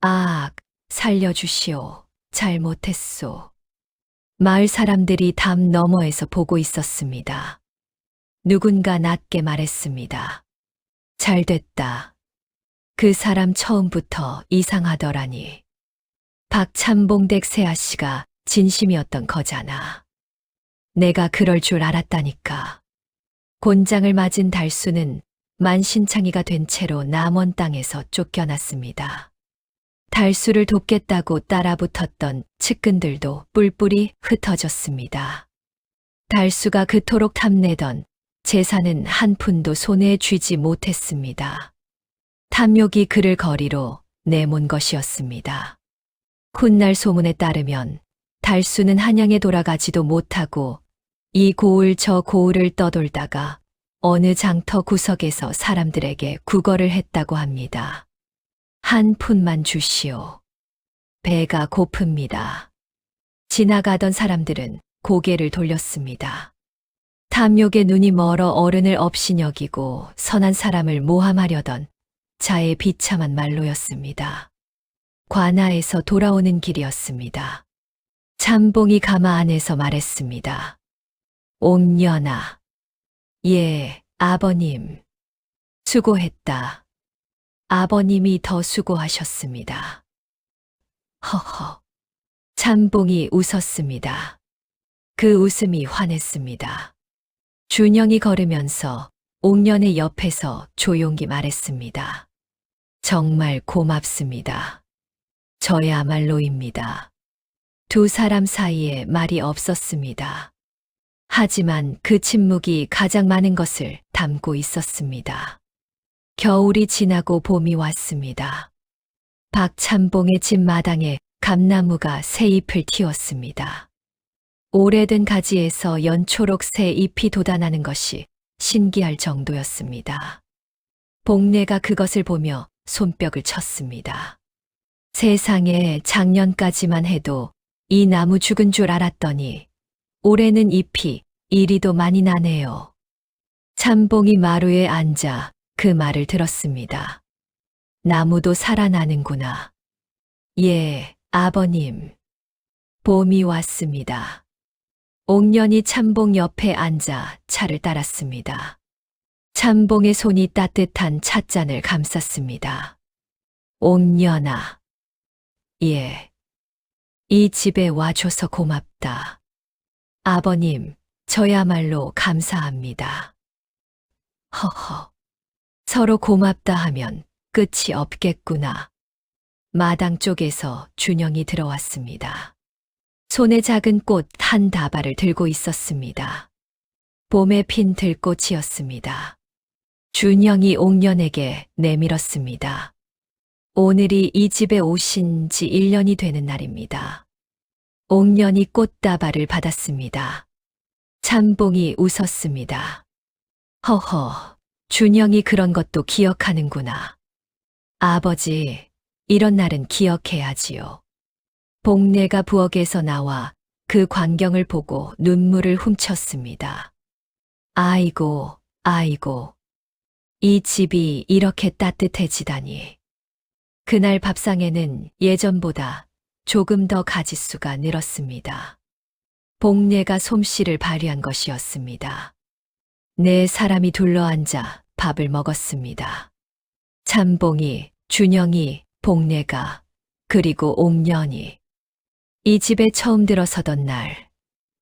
악, 살려주시오. 잘못했소. 마을 사람들이 담 너머에서 보고 있었습니다. 누군가 낮게 말했습니다. 잘됐다. 그 사람 처음부터 이상하더라니. 박참봉댁 새아씨가 진심이었던 거잖아. 내가 그럴 줄 알았다니까. 곤장을 맞은 달수는 만신창이가 된 채로 남원 땅에서 쫓겨났습니다. 달수를 돕겠다고 따라붙었던 측근들도 뿔뿔이 흩어졌습니다. 달수가 그토록 탐내던 재산은 한 푼도 손에 쥐지 못했습니다. 탐욕이 그를 거리로 내몬 것이었습니다. 훗날 소문에 따르면 달수는 한양에 돌아가지도 못하고 이 고을 저 고을을 떠돌다가 어느 장터 구석에서 사람들에게 구걸을 했다고 합니다. 한 푼만 주시오. 배가 고픕니다. 지나가던 사람들은 고개를 돌렸습니다. 탐욕의 눈이 멀어 어른을 업신여기고 선한 사람을 모함하려던 자의 비참한 말로였습니다. 관아에서 돌아오는 길이었습니다. 참봉이 가마 안에서 말했습니다. 옥년아. 예, 아버님. 수고했다. 아버님이 더 수고하셨습니다. 허허. 참봉이 웃었습니다. 그 웃음이 환했습니다. 준영이 걸으면서 옥년의 옆에서 조용히 말했습니다. 정말 고맙습니다. 저야말로입니다. 두 사람 사이에 말이 없었습니다. 하지만 그 침묵이 가장 많은 것을 담고 있었습니다. 겨울이 지나고 봄이 왔습니다. 박참봉의 집 마당에 감나무가 새 잎을 틔웠습니다. 오래된 가지에서 연초록 새 잎이 돋아나는 것이 신기할 정도였습니다. 복례가 그것을 보며 손뼉을 쳤습니다. 세상에 작년까지만 해도 이 나무 죽은 줄 알았더니 올해는 잎이 이리도 많이 나네요. 참봉이 마루에 앉아 그 말을 들었습니다. 나무도 살아나는구나. 예, 아버님. 봄이 왔습니다. 옥년이 참봉 옆에 앉아 차를 따랐습니다. 참봉의 손이 따뜻한 찻잔을 감쌌습니다. 옥년아. 예. 이 집에 와줘서 고맙다. 아버님, 저야말로 감사합니다. 허허. 서로 고맙다 하면 끝이 없겠구나. 마당 쪽에서 준영이 들어왔습니다. 손에 작은 꽃 한 다발을 들고 있었습니다. 봄에 핀 들꽃이었습니다. 준영이 옥년에게 내밀었습니다. 오늘이 이 집에 오신 지 1년이 되는 날입니다. 옥년이 꽃다발을 받았습니다. 참봉이 웃었습니다. 허허, 준영이 그런 것도 기억하는구나. 아버지, 이런 날은 기억해야지요. 복례가 부엌에서 나와 그 광경을 보고 눈물을 훔쳤습니다. 아이고, 아이고. 이 집이 이렇게 따뜻해지다니. 그날 밥상에는 예전보다 조금 더 가짓수가 늘었습니다. 복례가 솜씨를 발휘한 것이었습니다. 네 사람이 둘러앉아 밥을 먹었습니다. 참봉이, 준영이, 복례가, 그리고 옥년이. 이 집에 처음 들어서던 날,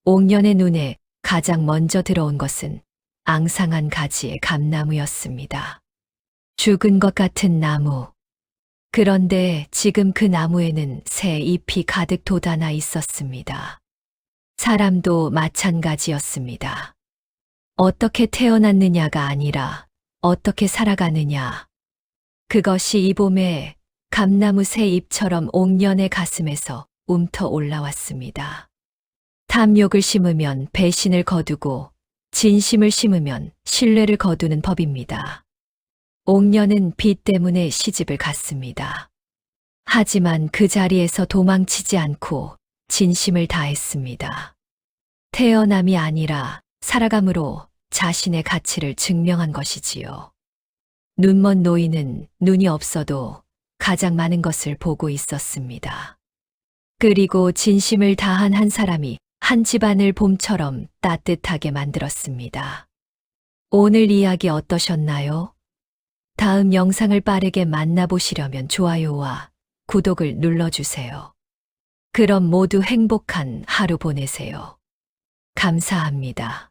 옥년의 눈에 가장 먼저 들어온 것은 앙상한 가지의 감나무였습니다. 죽은 것 같은 나무. 그런데 지금 그 나무에는 새 잎이 가득 돋아나 있었습니다. 사람도 마찬가지였습니다. 어떻게 태어났느냐가 아니라 어떻게 살아가느냐. 그것이 이 봄에 감나무 새 잎처럼 옥년의 가슴에서 움터 올라왔습니다. 탐욕을 심으면 배신을 거두고 진심을 심으면 신뢰를 거두는 법입니다. 옥녀는 빚 때문에 시집을 갔습니다. 하지만 그 자리에서 도망치지 않고 진심을 다했습니다. 태어남이 아니라 살아감으로 자신의 가치를 증명한 것이지요. 눈먼 노인은 눈이 없어도 가장 많은 것을 보고 있었습니다. 그리고 진심을 다한 한 사람이 한 집안을 봄처럼 따뜻하게 만들었습니다. 오늘 이야기 어떠셨나요? 다음 영상을 빠르게 만나보시려면 좋아요와 구독을 눌러주세요. 그럼 모두 행복한 하루 보내세요. 감사합니다.